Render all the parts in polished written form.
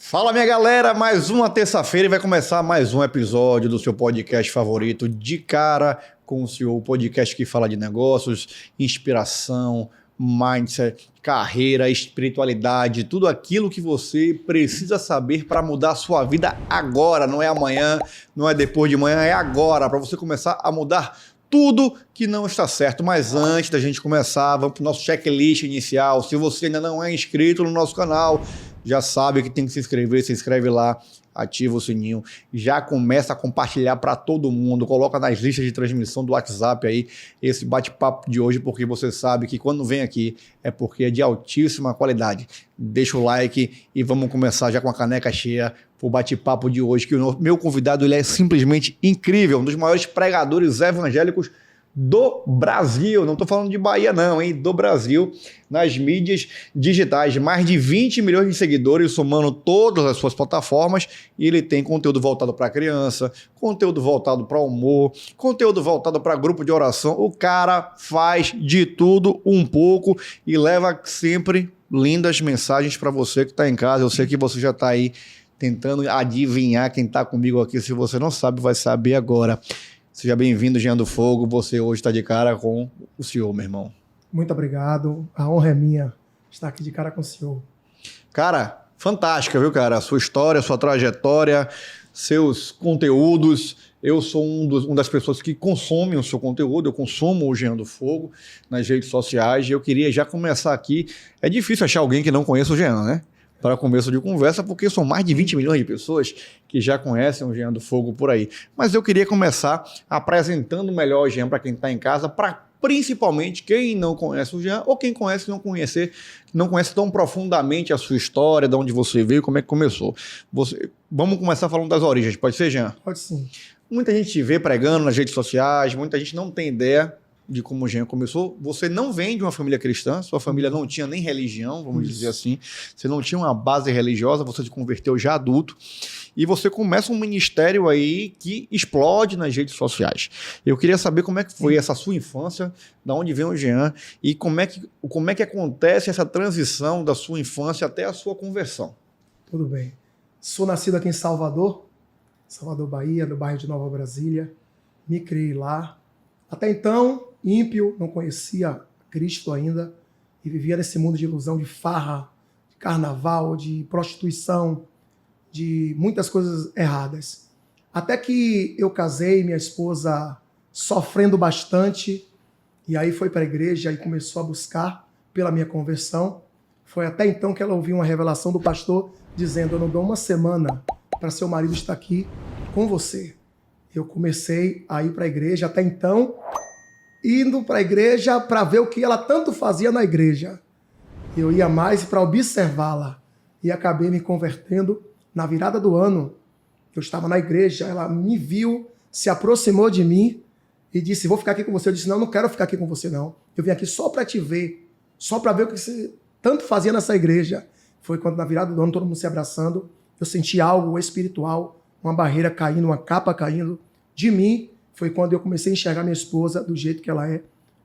Fala, minha galera, mais uma terça-feira e vai começar mais um episódio do seu podcast favorito, De Cara com o Senhor, o podcast que fala de negócios, inspiração, mindset, carreira, espiritualidade, tudo aquilo que você precisa saber para mudar a sua vida agora, não é amanhã, não é depois de manhã, é agora, para você começar a mudar tudo que não está certo. Mas antes da gente começar, vamos para o nosso checklist inicial. Se você ainda não é inscrito no nosso canal, já sabe que tem que se inscrever, se inscreve lá, ativa o sininho, já começa a compartilhar para todo mundo, coloca nas listas de transmissão do WhatsApp aí esse bate-papo de hoje, porque você sabe que quando vem aqui é porque é de altíssima qualidade. Deixa o like e vamos começar já com a caneca cheia o bate-papo de hoje, que o meu convidado ele é simplesmente incrível, um dos maiores pregadores evangélicos do Brasil, não estou falando de Bahia não, hein? Do Brasil, nas mídias digitais, mais de 20 milhões de seguidores, somando todas as suas plataformas, e ele tem conteúdo voltado para criança, conteúdo voltado para humor, conteúdo voltado para grupo de oração. O cara faz de tudo um pouco e leva sempre lindas mensagens para você que está em casa. Eu sei que você já está aí tentando adivinhar quem está comigo aqui. Se você não sabe, vai saber agora. Seja bem-vindo, Jean do Fogo. Você hoje está de cara com o senhor, meu irmão. Muito obrigado. A honra é minha estar aqui de cara com o senhor. Cara, fantástica, viu, cara? A sua história, a sua trajetória, seus conteúdos. Eu sou uma das pessoas que consomem o seu conteúdo. Eu consumo o Jean do Fogo nas redes sociais. E eu queria já começar aqui. É difícil achar alguém que não conheça o Jean, né? Para começo de conversa, porque são mais de 20 milhões de pessoas que já conhecem o Jean do Fogo por aí. Mas eu queria começar apresentando melhor o Jean para quem está em casa, para principalmente quem não conhece o Jean, ou quem conhece não conhece tão profundamente a sua história, de onde você veio, como é que começou. Vamos começar falando das origens, pode ser, Jean? Pode sim. Muita gente te vê pregando nas redes sociais, muita gente não tem ideia de como o Jean começou. Você não vem de uma família cristã, sua família não tinha nem religião, vamos dizer assim. Você não tinha uma base religiosa, você se converteu já adulto. E você começa um ministério aí que explode nas redes sociais. Eu queria saber como é que foi essa sua infância, da onde vem o Jean, e como é que acontece essa transição da sua infância até a sua conversão. Tudo bem. Sou nascido aqui em Salvador, Bahia, no bairro de Nova Brasília. Me criei lá. Até então, ímpio, não conhecia Cristo ainda e vivia nesse mundo de ilusão, de farra, de carnaval, de prostituição, de muitas coisas erradas. Até que eu casei, minha esposa sofrendo bastante, e aí foi para a igreja e começou a buscar pela minha conversão. Foi até então que ela ouviu uma revelação do pastor dizendo: eu não dou uma semana para seu marido estar aqui com você. Eu comecei a ir para a igreja, até então, indo para a igreja para ver o que ela tanto fazia na igreja. Eu ia mais para observá-la e acabei me convertendo na virada do ano. Eu estava na igreja, ela me viu, se aproximou de mim e disse: vou ficar aqui com você. Eu disse: não quero ficar aqui com você não. Eu vim aqui só para te ver, só para ver o que você tanto fazia nessa igreja. Foi quando na virada do ano, todo mundo se abraçando, eu senti algo espiritual, uma barreira caindo, uma capa caindo de mim. Foi quando eu comecei a enxergar minha esposa do jeito que ela é,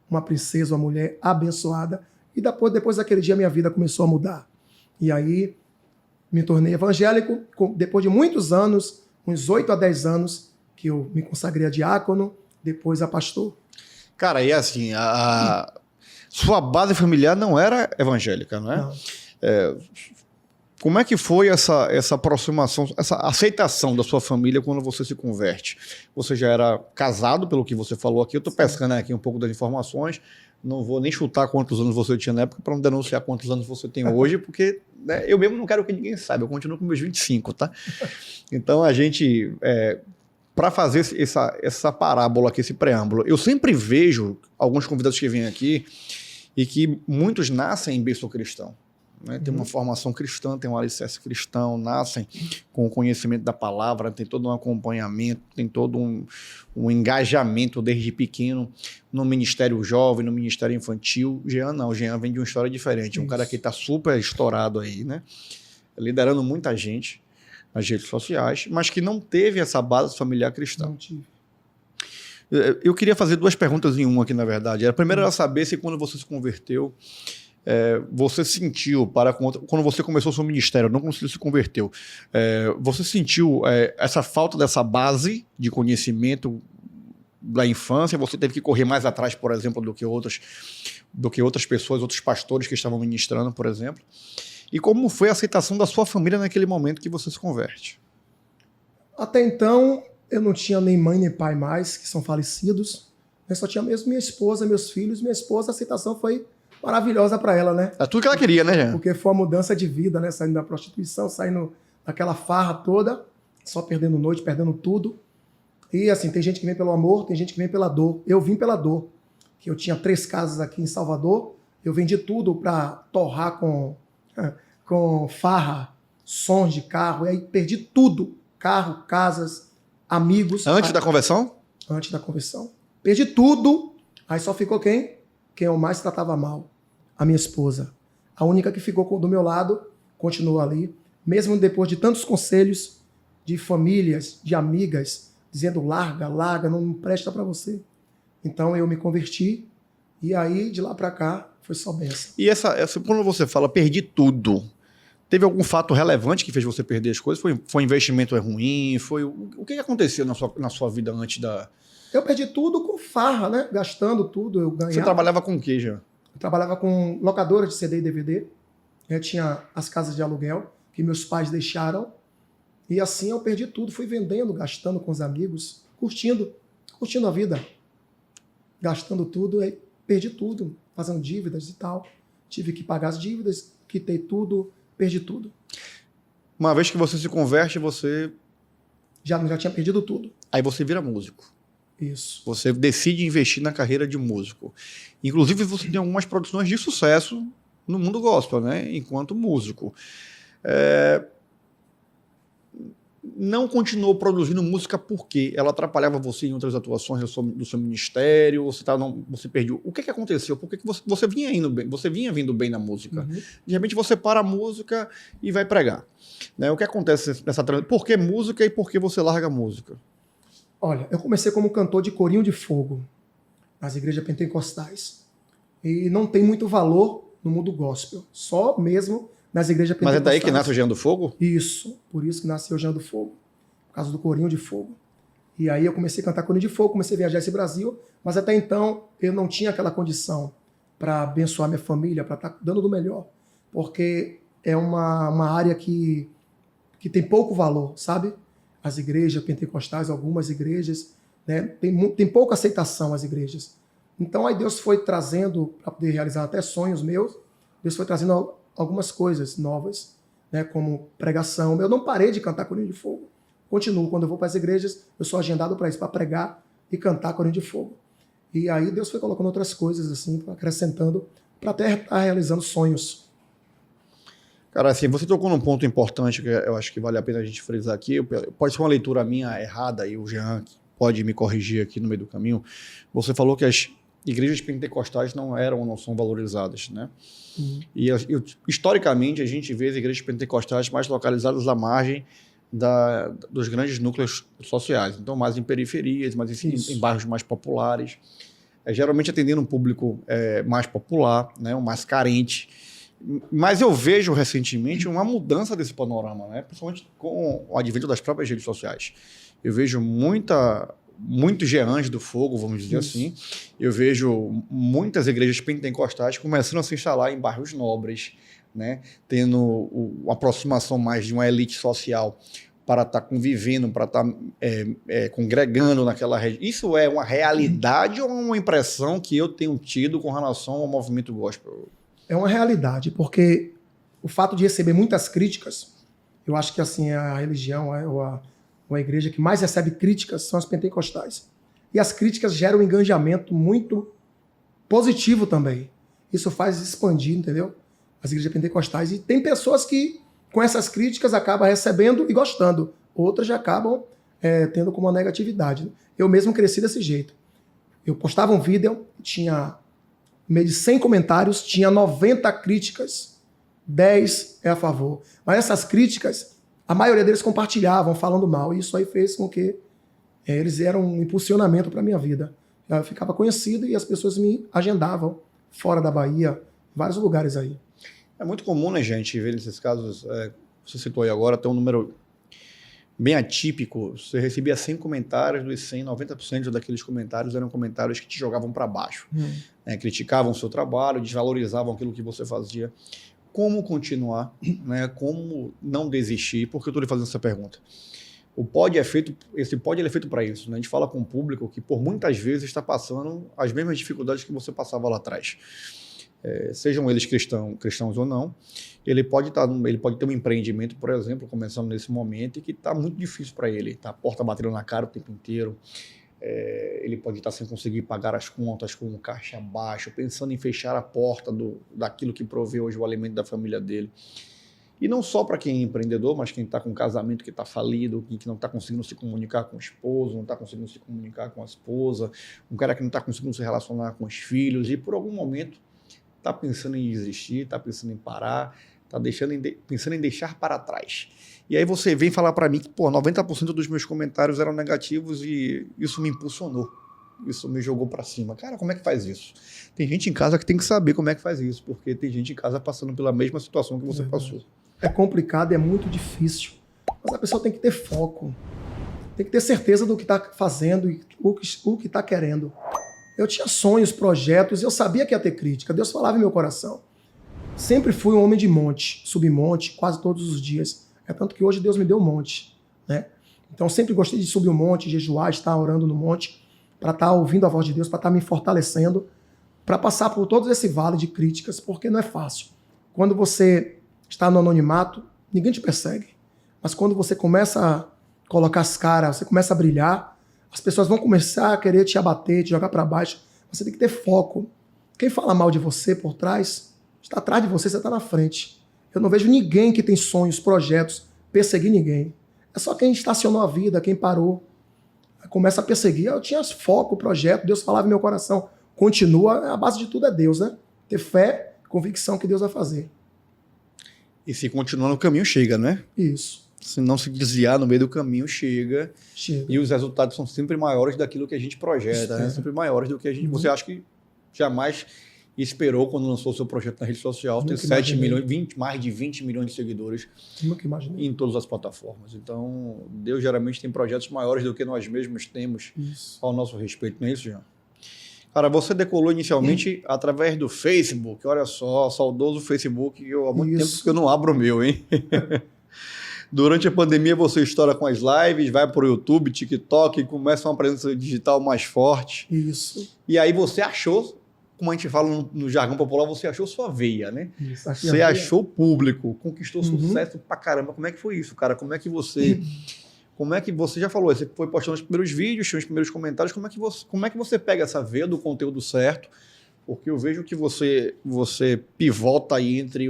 uma princesa, uma mulher abençoada. E depois daquele dia, minha vida começou a mudar. E aí, me tornei evangélico. Depois de muitos anos, uns 8 a 10 anos, que eu me consagrei a diácono, depois a pastor. Cara, e assim, a sua base familiar não era evangélica, não é? Não. Como é que foi essa aproximação, essa aceitação da sua família quando você se converte? Você já era casado, pelo que você falou aqui. Eu estou pescando aqui um pouco das informações. Não vou nem chutar quantos anos você tinha na época para não denunciar quantos anos você tem hoje, porque né, eu mesmo não quero que ninguém saiba. Eu continuo com meus 25, tá? Então, a gente... para fazer essa parábola aqui, esse preâmbulo, eu sempre vejo alguns convidados que vêm aqui e que muitos nascem em berço cristão. Né? Tem uma formação cristã, tem um alicerce cristão, nascem com o conhecimento da palavra, tem todo um acompanhamento, tem todo um engajamento desde pequeno no ministério jovem, no ministério infantil. Jean não, Jean vem de uma história diferente. Um cara que está super estourado aí, né? Liderando muita gente nas redes sociais, mas que não teve essa base familiar cristã. Não tive. Eu queria fazer duas perguntas em uma aqui, na verdade. A primeira era saber se quando você se converteu, você sentiu, quando você começou o seu ministério, não quando você se converteu, você sentiu essa falta dessa base de conhecimento da infância? Você teve que correr mais atrás, por exemplo, do que outras pessoas, outros pastores que estavam ministrando, por exemplo? E como foi a aceitação da sua família naquele momento que você se converte? Até então, eu não tinha nem mãe nem pai mais, que são falecidos. Eu só tinha mesmo minha esposa, meus filhos. Minha esposa, a aceitação foi maravilhosa para ela, né? É tudo que ela queria, né, Jean? Porque foi uma mudança de vida, né? Saindo da prostituição, saindo daquela farra toda, só perdendo noite, perdendo tudo. E assim, tem gente que vem pelo amor, tem gente que vem pela dor. Eu vim pela dor. Que eu tinha 3 casas aqui em Salvador, eu vendi tudo para torrar com farra, sons de carro, e aí perdi tudo. Carro, casas, amigos. Antes da conversão? Antes da conversão. Perdi tudo. Aí só ficou quem? Quem eu mais tratava mal. A minha esposa. A única que ficou do meu lado, continuou ali. Mesmo depois de tantos conselhos de famílias, de amigas, dizendo larga, não presta para você. Então eu me converti e aí de lá para cá foi só bênção. E quando você fala perdi tudo, teve algum fato relevante que fez você perder as coisas? Foi investimento ruim? O que aconteceu na sua vida antes da... Eu perdi tudo com farra, né? Gastando tudo, eu ganhava. Você trabalhava com o quê, Jean? Eu trabalhava com locadora de CD e DVD. Eu tinha as casas de aluguel que meus pais deixaram. E assim eu perdi tudo. Fui vendendo, gastando com os amigos, curtindo a vida. Gastando tudo, aí perdi tudo. Fazendo dívidas e tal. Tive que pagar as dívidas, quitei tudo, perdi tudo. Uma vez que você se converte, você... Já tinha perdido tudo. Aí você vira músico. Isso. Você decide investir na carreira de músico. Inclusive, você tem algumas produções de sucesso no mundo gospel, né? Enquanto músico. Não continuou produzindo música porque ela atrapalhava você em outras atuações do seu ministério, você perdeu. O que aconteceu? Por que você vinha indo bem? Você vinha vindo bem na música. Uhum. De repente você para a música e vai pregar. Né? O que acontece nessa transição? Por que música e por que você larga a música? Olha, eu comecei como cantor de corinho de fogo nas igrejas pentecostais. E não tem muito valor no mundo gospel. Só mesmo nas igrejas pentecostais. Mas é daí que nasce o Jean do Fogo? Isso. Por isso que nasceu o Jean do Fogo. Por causa do corinho de fogo. E aí eu comecei a cantar corinho de fogo, comecei a viajar esse Brasil. Mas até então eu não tinha aquela condição para abençoar minha família, para estar dando do melhor. Porque é uma área que tem pouco valor, sabe? As igrejas pentecostais, algumas igrejas, né, tem pouca aceitação as igrejas. Então aí Deus foi trazendo, para poder realizar até sonhos meus, Deus foi trazendo algumas coisas novas, né, como pregação. Eu não parei de cantar corinho de fogo. Continuo, quando eu vou para as igrejas, eu sou agendado para isso, para pregar e cantar corinho de fogo. E aí Deus foi colocando outras coisas, assim, acrescentando, para até estar realizando sonhos. Cara, assim, você tocou num ponto importante que eu acho que vale a pena a gente frisar aqui. Pode ser uma leitura minha errada, e o Jean pode me corrigir aqui no meio do caminho. Você falou que as igrejas pentecostais não são valorizadas, né? E historicamente a gente vê as igrejas pentecostais mais localizadas à margem dos grandes núcleos sociais. Então, mais em periferias, mais em bairros mais populares. Geralmente atendendo um público mais popular, né? O mais carente. Mas eu vejo recentemente uma mudança desse panorama, né? Principalmente com o advento das próprias redes sociais. Eu vejo muitos Jeans do Fogo, vamos dizer assim. Eu vejo muitas igrejas pentecostais começando a se instalar em bairros nobres, né? Tendo a aproximação mais de uma elite social para estar convivendo, para estar congregando naquela região. Isso é uma realidade ou uma impressão que eu tenho tido com relação ao movimento gospel? É uma realidade, porque o fato de receber muitas críticas, eu acho que assim a religião ou a igreja que mais recebe críticas são as pentecostais. E as críticas geram um engajamento muito positivo também. Isso faz expandir, entendeu? As igrejas pentecostais. E tem pessoas que, com essas críticas, acabam recebendo e gostando. Outras já acabam tendo como uma negatividade. Eu mesmo cresci desse jeito. Eu postava um vídeo, tinha meio de 100 comentários, tinha 90 críticas, 10 a favor. Mas essas críticas, a maioria deles compartilhavam, falando mal. E isso aí fez com que eles eram um impulsionamento para a minha vida. Eu ficava conhecido e as pessoas me agendavam fora da Bahia, vários lugares aí. É muito comum, né, gente, ver nesses casos, você citou aí agora, tem um número bem atípico. Você recebia 100 comentários, dos 100, 90% daqueles comentários eram comentários que te jogavam para baixo. Né, criticavam o seu trabalho, desvalorizavam aquilo que você fazia. Como continuar, né, como não desistir? Por que eu estou lhe fazendo essa pergunta? Esse pod ele é feito para isso. Né? A gente fala com o público que por muitas vezes está passando as mesmas dificuldades que você passava lá atrás. Sejam eles cristãos ou não, ele pode ter um empreendimento, por exemplo, começando nesse momento e que está muito difícil para ele. Tá a porta batendo na cara o tempo inteiro. Ele pode estar sem conseguir pagar as contas, com o caixa baixo, pensando em fechar a porta daquilo que provê hoje o alimento da família dele. E não só para quem é empreendedor, mas quem está com um casamento que está falido, que não está conseguindo se comunicar com o esposo, não está conseguindo se comunicar com a esposa, um cara que não está conseguindo se relacionar com os filhos e por algum momento está pensando em desistir, está pensando em parar, está pensando em deixar para trás. E aí você vem falar para mim que 90% dos meus comentários eram negativos e isso me impulsionou, isso me jogou para cima. Cara, como é que faz isso? Tem gente em casa que tem que saber como é que faz isso, porque tem gente em casa passando pela mesma situação que você passou. É complicado, é muito difícil, mas a pessoa tem que ter foco, tem que ter certeza do que está fazendo e o que está querendo. Eu tinha sonhos, projetos, eu sabia que ia ter crítica, Deus falava em meu coração. Sempre fui um homem de monte, subir monte quase todos os dias. É tanto que hoje Deus me deu um monte, né? Então sempre gostei de subir um monte, jejuar, estar orando no monte, para estar ouvindo a voz de Deus, para estar me fortalecendo, para passar por todo esse vale de críticas, porque não é fácil. Quando você está no anonimato, ninguém te persegue. Mas quando você começa a colocar as caras, você começa a brilhar, as pessoas vão começar a querer te abater, te jogar para baixo. Você tem que ter foco. Quem fala mal de você por trás, está atrás de você, você está na frente. Eu não vejo ninguém que tem sonhos, projetos, perseguir ninguém. É só quem estacionou a vida, quem parou. Começa a perseguir. Eu tinha foco, projeto, Deus falava em meu coração. Continua, a base de tudo é Deus, né? Ter fé, convicção que Deus vai fazer. E se continuar no caminho, chega, né? Isso. Se não se desviar no meio do caminho, chega. E os resultados são sempre maiores daquilo que a gente projeta, né? Sempre maiores do que a gente... Você acha que jamais esperou, quando lançou o seu projeto na rede social, ter 7 milhões, mais de 20 milhões de seguidores em todas as plataformas. Então, Deus geralmente tem projetos maiores do que nós mesmos temos ao nosso respeito. Não é isso, Jean? Cara, você decolou inicialmente através do Facebook. Olha só, saudoso Facebook. Há muito tempo que eu não abro o meu, hein? Durante a pandemia, você estoura com as lives, vai para o YouTube, TikTok, começa uma presença digital mais forte. Isso. E aí você achou, como a gente fala no jargão popular, você achou sua veia, né? Isso, você achou público, conquistou sucesso pra caramba. Como é que foi isso, cara? Como é que você já falou, você foi postando os primeiros vídeos, tinha os primeiros comentários, como é que você pega essa veia do conteúdo certo? Porque eu vejo que você pivota aí entre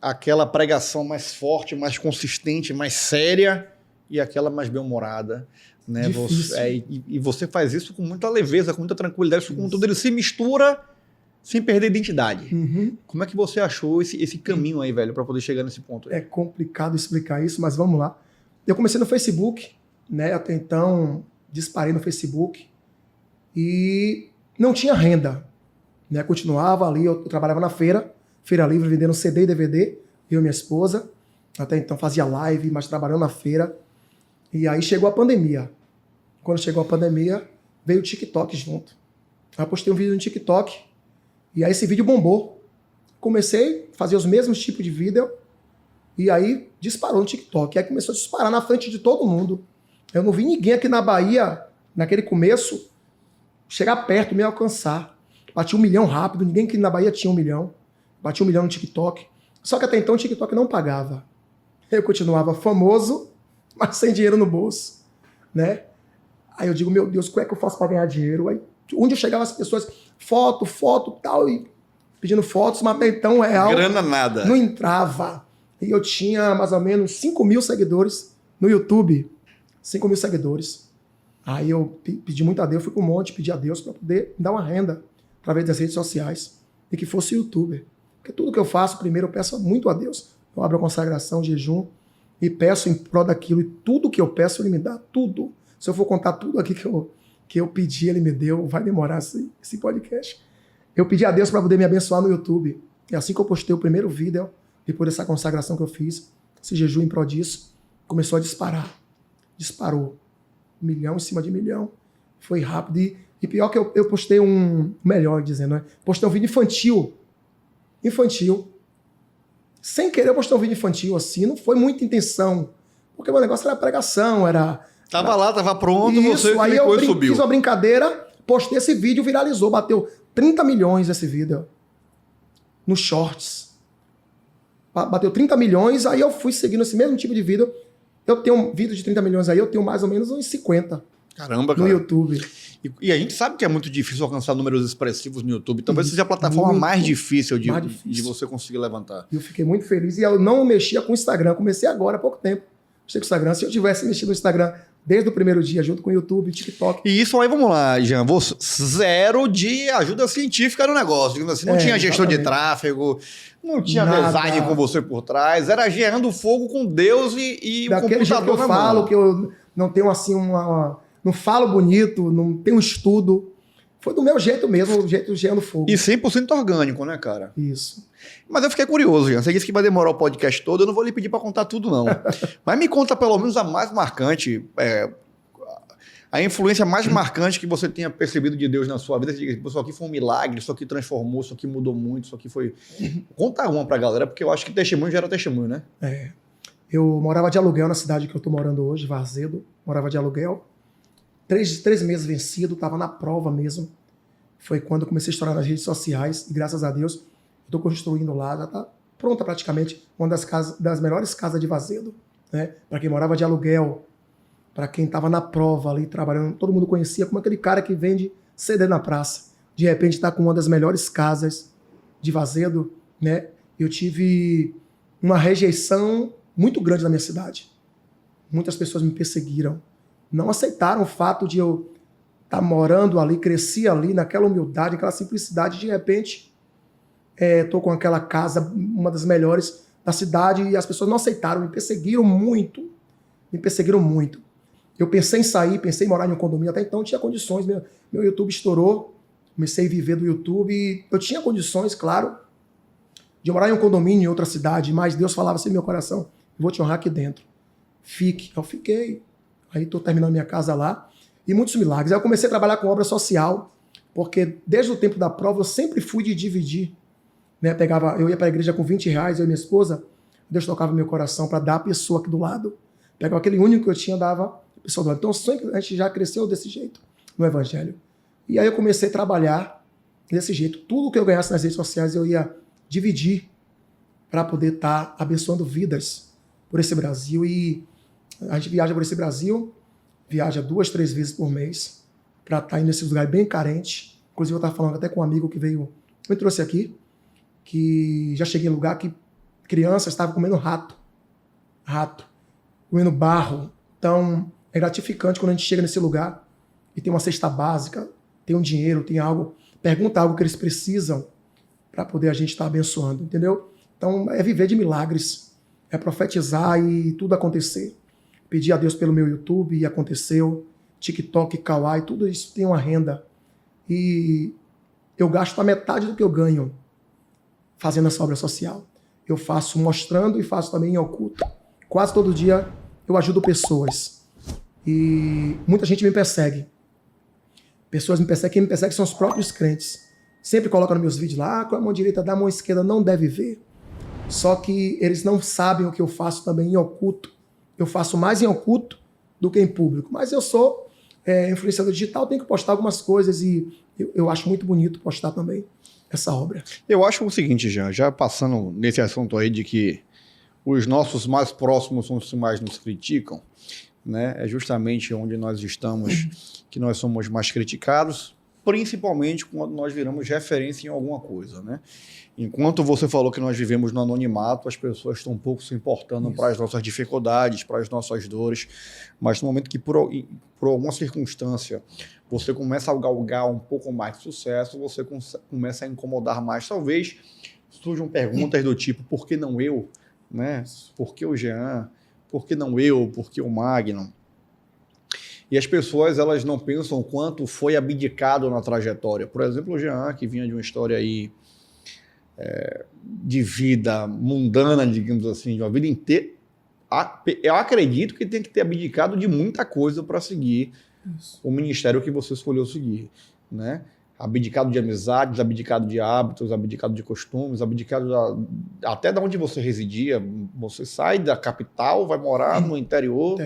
aquela pregação mais forte, mais consistente, mais séria e aquela mais bem-humorada, né? E você faz isso com muita leveza, com muita tranquilidade, isso com tudo ele se mistura sem perder a identidade. Como é que você achou esse caminho aí, velho, para poder chegar nesse ponto aí? É complicado explicar isso, mas vamos lá. Eu comecei no Facebook, né? Até então disparei no Facebook e não tinha renda, né? Continuava ali, eu trabalhava na feira livre, vendendo CD e DVD, eu e minha esposa. Até então fazia live, mas trabalhando na feira. E aí chegou a pandemia. Quando chegou a pandemia, veio o TikTok junto. Aí eu postei um vídeo no TikTok e aí esse vídeo bombou. Comecei a fazer os mesmos tipos de vídeo e aí disparou no TikTok. E aí começou a disparar na frente de todo mundo. Eu não vi ninguém aqui na Bahia, naquele começo, chegar perto, me alcançar. Bati 1 milhão rápido, ninguém aqui na Bahia tinha 1 milhão. Bati 1 milhão no TikTok. Só que até então o TikTok não pagava. Eu continuava famoso, mas sem dinheiro no bolso, né? Aí eu digo, meu Deus, como é que eu faço para ganhar dinheiro? Aí, onde eu chegava as pessoas, foto, tal, e pedindo fotos, mas até então real grana nada. Não entrava. E eu tinha mais ou menos 5 mil seguidores no YouTube. 5 mil seguidores. Aí eu pedi muito a Deus, fui com um monte, pedi a Deus para poder dar uma renda através das redes sociais e que fosse youtuber. Porque tudo que eu faço, primeiro eu peço muito a Deus. Eu abro a consagração, jejum e peço em prol daquilo. E tudo que eu peço, Ele me dá, tudo. Se eu for contar tudo aqui que que eu pedi, ele me deu. Vai demorar esse podcast. Eu pedi a Deus para poder me abençoar no YouTube. E assim que eu postei o primeiro vídeo, depois dessa consagração que eu fiz, esse jejum em prol disso, começou a disparar. Disparou. 1 milhão em cima de 1 milhão. Foi rápido. E pior que eu postei melhor dizendo, né? Postei um vídeo infantil. Sem querer eu postei um vídeo infantil assim, não foi muita intenção. Porque o meu negócio era pregação, Tava lá, tava pronto, isso, você aí clicou eu e subiu. fiz uma brincadeira, postei esse vídeo, viralizou, bateu 30 milhões esse vídeo. Nos shorts. Bateu 30 milhões, aí eu fui seguindo esse mesmo tipo de vídeo. Eu tenho um vídeo de 30 milhões aí, eu tenho mais ou menos uns 50. Caramba, no cara. YouTube. E a gente sabe que é muito difícil alcançar números expressivos no YouTube. Talvez seja a plataforma mais difícil de você conseguir levantar. Eu fiquei muito feliz. E eu não mexia com o Instagram. Comecei agora, há pouco tempo. Mexi com o Instagram. Se eu tivesse mexido no Instagram desde o primeiro dia, junto com o YouTube, TikTok. E isso aí, vamos lá, Jean. Zero de ajuda científica no negócio. Digamos assim, não tinha gestão de tráfego, não tinha design com você por trás. Era gerando fogo com Deus e o daquele jeito que eu falo, que eu não tenho assim não falo bonito, não tenho estudo. Foi do meu jeito mesmo, o jeito gerando fogo. E 100% orgânico, né, cara? Isso. Mas eu fiquei curioso, Jean. Você disse que vai demorar o podcast todo, eu não vou lhe pedir para contar tudo, não. Mas me conta pelo menos a mais marcante, a influência mais marcante que você tenha percebido de Deus na sua vida. Você diga, isso aqui foi um milagre, isso aqui transformou, isso aqui mudou muito, isso aqui foi... Conta uma pra galera, porque eu acho que testemunho gera testemunho, né? Eu morava de aluguel na cidade que eu tô morando hoje, Varzedo. Morava de aluguel. 3 meses vencido, estava na prova mesmo. Foi quando eu comecei a estourar nas redes sociais. E graças a Deus, estou construindo lá. Já está pronta praticamente. Uma das melhores casas de Varzedo. Né? Para quem morava de aluguel. Para quem estava na prova ali, trabalhando. Todo mundo conhecia como aquele cara que vende CD na praça. De repente está com uma das melhores casas de Varzedo. Né? Eu tive uma rejeição muito grande na minha cidade. Muitas pessoas me perseguiram. Não aceitaram o fato de eu estar morando ali, cresci ali, naquela humildade, naquela simplicidade. De repente, estou com aquela casa, uma das melhores da cidade, e as pessoas não aceitaram, me perseguiram muito. Eu pensei em sair, pensei em morar em um condomínio, até então eu tinha condições, meu YouTube estourou, comecei a viver do YouTube, e eu tinha condições, claro, de morar em um condomínio em outra cidade, mas Deus falava assim no meu coração, vou te honrar aqui dentro. Fique. Eu fiquei. Aí estou terminando minha casa lá. E muitos milagres. Aí eu comecei a trabalhar com obra social, porque desde o tempo da prova eu sempre fui de dividir. Né? Eu ia para a igreja com R$20, eu e minha esposa, Deus tocava meu coração para dar a pessoa aqui do lado. Pegava aquele único que eu tinha, dava a pessoa do lado. Então sempre a gente já cresceu desse jeito no evangelho. E aí eu comecei a trabalhar desse jeito. Tudo que eu ganhasse nas redes sociais eu ia dividir para poder estar abençoando vidas por esse Brasil. E a gente viaja por esse Brasil, viaja 2, 3 vezes por mês para estar indo nesses lugares bem carentes. Inclusive eu estava falando até com um amigo que me trouxe aqui, que já cheguei em lugar que crianças estavam comendo rato, comendo barro. Então é gratificante quando a gente chega nesse lugar e tem uma cesta básica, tem um dinheiro, tem algo, pergunta algo que eles precisam para poder a gente estar abençoando, entendeu? Então é viver de milagres, é profetizar e tudo acontecer. Pedi a Deus pelo meu YouTube e aconteceu. TikTok, Kawaii, tudo isso tem uma renda. E eu gasto a metade do que eu ganho fazendo essa obra social. Eu faço mostrando e faço também em oculto. Quase todo dia eu ajudo pessoas. E muita gente me persegue. Pessoas me perseguem. Quem me persegue são os próprios crentes. Sempre colocam nos meus vídeos lá, com a mão direita da mão esquerda não deve ver. Só que eles não sabem o que eu faço também em oculto. Eu faço mais em oculto do que em público. Mas eu sou influenciador digital, tenho que postar algumas coisas e eu acho muito bonito postar também essa obra. Eu acho o seguinte, já passando nesse assunto aí de que os nossos mais próximos são os que mais nos criticam, né? É justamente onde nós estamos que nós somos mais criticados, principalmente quando nós viramos referência em alguma coisa, né? Enquanto você falou que nós vivemos no anonimato, as pessoas estão um pouco se importando para as nossas dificuldades, para as nossas dores, mas no momento que por alguma circunstância você começa a galgar um pouco mais de sucesso, você começa a incomodar mais. Talvez surjam perguntas do tipo, por que não eu? Né? Por que o Jean? Por que não eu? Por que o Magno? E as pessoas, elas não pensam o quanto foi abdicado na trajetória. Por exemplo, o Jean, que vinha de uma história aí de vida mundana, digamos assim, de uma vida inteira. Eu acredito que tem que ter abdicado de muita coisa para seguir o ministério que você escolheu seguir, né? Abdicado de amizades, abdicado de hábitos, abdicado de costumes, abdicado até de onde você residia. Você sai da capital, vai morar no interior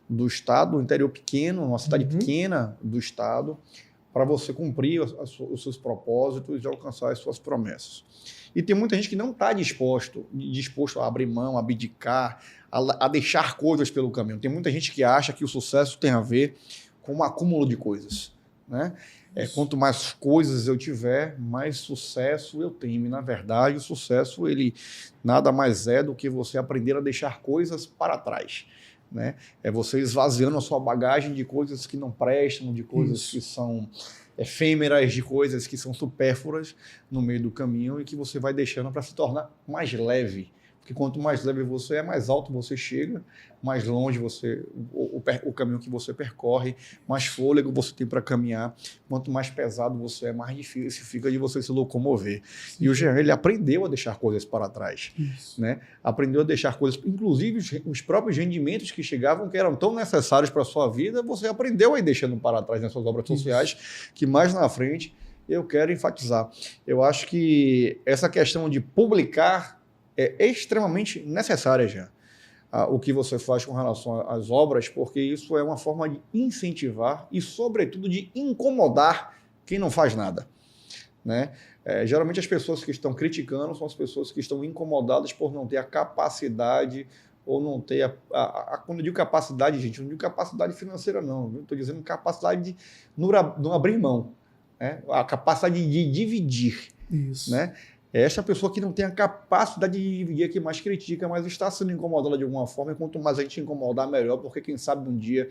do estado, no interior pequeno, numa cidade pequena do estado, para você cumprir os seus propósitos e alcançar as suas promessas. E tem muita gente que não está disposto a abrir mão, a abdicar, a deixar coisas pelo caminho. Tem muita gente que acha que o sucesso tem a ver com um acúmulo de coisas, né? Quanto mais coisas eu tiver, mais sucesso eu tenho. E, na verdade, o sucesso ele nada mais é do que você aprender a deixar coisas para trás, né? É você esvaziando a sua bagagem de coisas que não prestam, de coisas que são efêmeras, de coisas que são supérfluas no meio do caminho e que você vai deixando para se tornar mais leve. Porque quanto mais leve você é, mais alto você chega, mais longe o caminho que você percorre, mais fôlego você tem para caminhar. Quanto mais pesado você é, mais difícil fica de você se locomover. Sim. E o Jean, ele aprendeu a deixar coisas para trás. Né? Aprendeu a deixar coisas, inclusive os próprios rendimentos que chegavam, que eram tão necessários para a sua vida, você aprendeu a ir deixando para trás nas suas obras sociais, que mais na frente eu quero enfatizar. Eu acho que essa questão de publicar é extremamente necessária já, o que você faz com relação às obras, porque isso é uma forma de incentivar e, sobretudo, de incomodar quem não faz nada, né? Geralmente as pessoas que estão criticando são as pessoas que estão incomodadas por não ter a capacidade ou não ter quando eu digo capacidade, gente, não digo capacidade financeira não, estou dizendo capacidade de não abrir mão, né? A capacidade de dividir, né? É essa pessoa que não tem a capacidade de dividir, que mais critica, mas está sendo incomodada de alguma forma, e quanto mais a gente incomodar, melhor, porque quem sabe um dia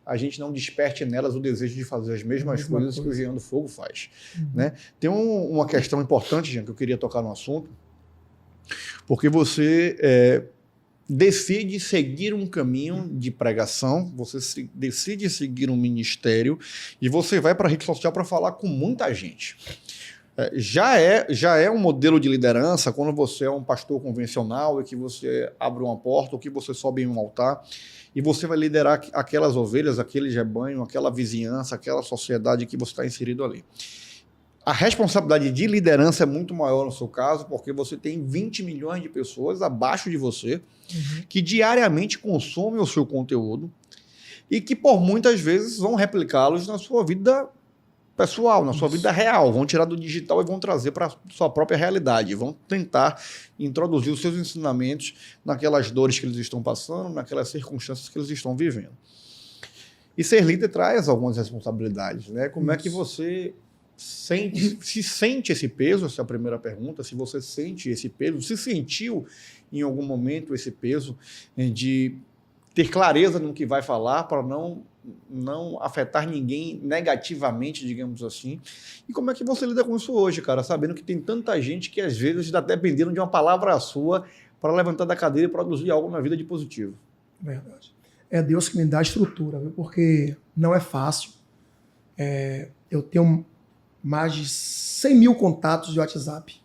a gente não desperte nelas o desejo de fazer as mesmas coisas que o Jean do Fogo faz. Né? Tem uma questão importante, Jean, que eu queria tocar no assunto, porque você decide seguir um caminho de pregação, você decide seguir um ministério, e você vai para a rede social para falar com muita gente. Já é um modelo de liderança quando você é um pastor convencional e que você abre uma porta ou que você sobe em um altar e você vai liderar aquelas ovelhas, aquele rebanho, aquela vizinhança, aquela sociedade que você está inserido ali. A responsabilidade de liderança é muito maior no seu caso, porque você tem 20 milhões de pessoas abaixo de você que diariamente consomem o seu conteúdo e que por muitas vezes vão replicá-los na sua vida pessoal, na sua vida real, vão tirar do digital e vão trazer para a sua própria realidade, vão tentar introduzir os seus ensinamentos naquelas dores que eles estão passando, naquelas circunstâncias que eles estão vivendo. E ser líder traz algumas responsabilidades, né? Como é que você sente esse peso? Essa é a primeira pergunta. Se você sente esse peso, se sentiu em algum momento esse peso de ter clareza no que vai falar para não afetar ninguém negativamente, digamos assim. E como é que você lida com isso hoje, cara? Sabendo que tem tanta gente que às vezes está dependendo de uma palavra sua para levantar da cadeira e produzir algo na vida de positivo. Verdade. É Deus que me dá a estrutura, viu? Porque não é fácil. Eu tenho mais de 100 mil contatos de WhatsApp.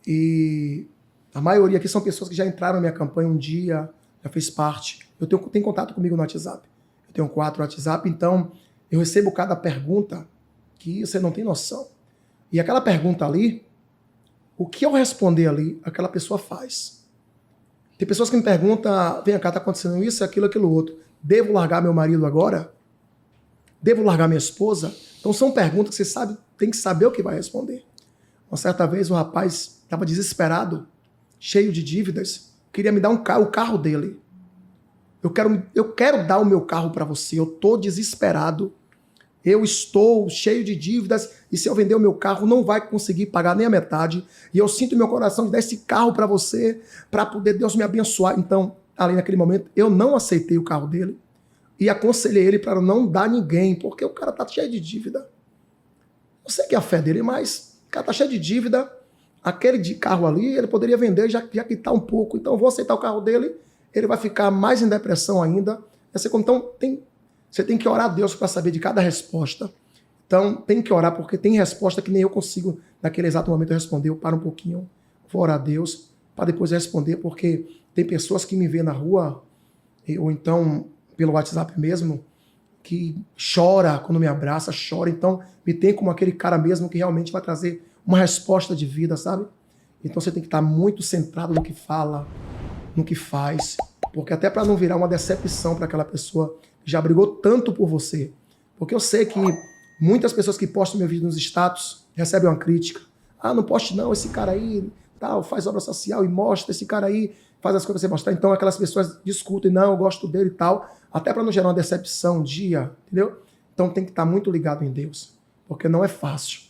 E a maioria aqui são pessoas que já entraram na minha campanha um dia, já fez parte. Tem contato comigo no WhatsApp. Eu tenho 4 WhatsApp, então eu recebo cada pergunta que você não tem noção. E aquela pergunta ali, o que eu responder ali, aquela pessoa faz. Tem pessoas que me perguntam, vem cá, tá acontecendo isso, aquilo outro. Devo largar meu marido agora? Devo largar minha esposa? Então são perguntas que você tem que saber o que vai responder. Uma certa vez um rapaz estava desesperado, cheio de dívidas, queria me dar o carro dele. Eu quero dar o meu carro para você, eu estou desesperado, eu estou cheio de dívidas e se eu vender o meu carro não vai conseguir pagar nem a metade e eu sinto meu coração de dar esse carro para você, para poder Deus me abençoar. Então, ali naquele momento, eu não aceitei o carro dele e aconselhei ele para não dar a ninguém, porque o cara está cheio de dívida. Eu sei que é a fé dele, mas o cara está cheio de dívida, aquele de carro ali, ele poderia vender já quitar um pouco, então eu vou aceitar o carro dele, ele vai ficar mais em depressão ainda. Então, Você tem que orar a Deus para saber de cada resposta. Então, tem que orar, porque tem resposta que nem eu consigo, naquele exato momento, responder. Eu paro um pouquinho, vou orar a Deus, para depois responder, porque tem pessoas que me vêem na rua, ou então pelo WhatsApp mesmo, que chora quando me abraça, chora. Então, me tem como aquele cara mesmo que realmente vai trazer uma resposta de vida, sabe? Então, você tem que estar muito centrado no que fala, no que faz, porque até para não virar uma decepção para aquela pessoa que já brigou tanto por você. Porque eu sei que muitas pessoas que postam meu vídeo nos status recebem uma crítica. Ah, não poste não, esse cara aí tal, faz obra social e mostra, esse cara aí faz as coisas pra você mostrar. Então aquelas pessoas discutem, não, eu gosto dele e tal, até para não gerar uma decepção um dia, entendeu? Então tem que estar muito ligado em Deus, porque não é fácil.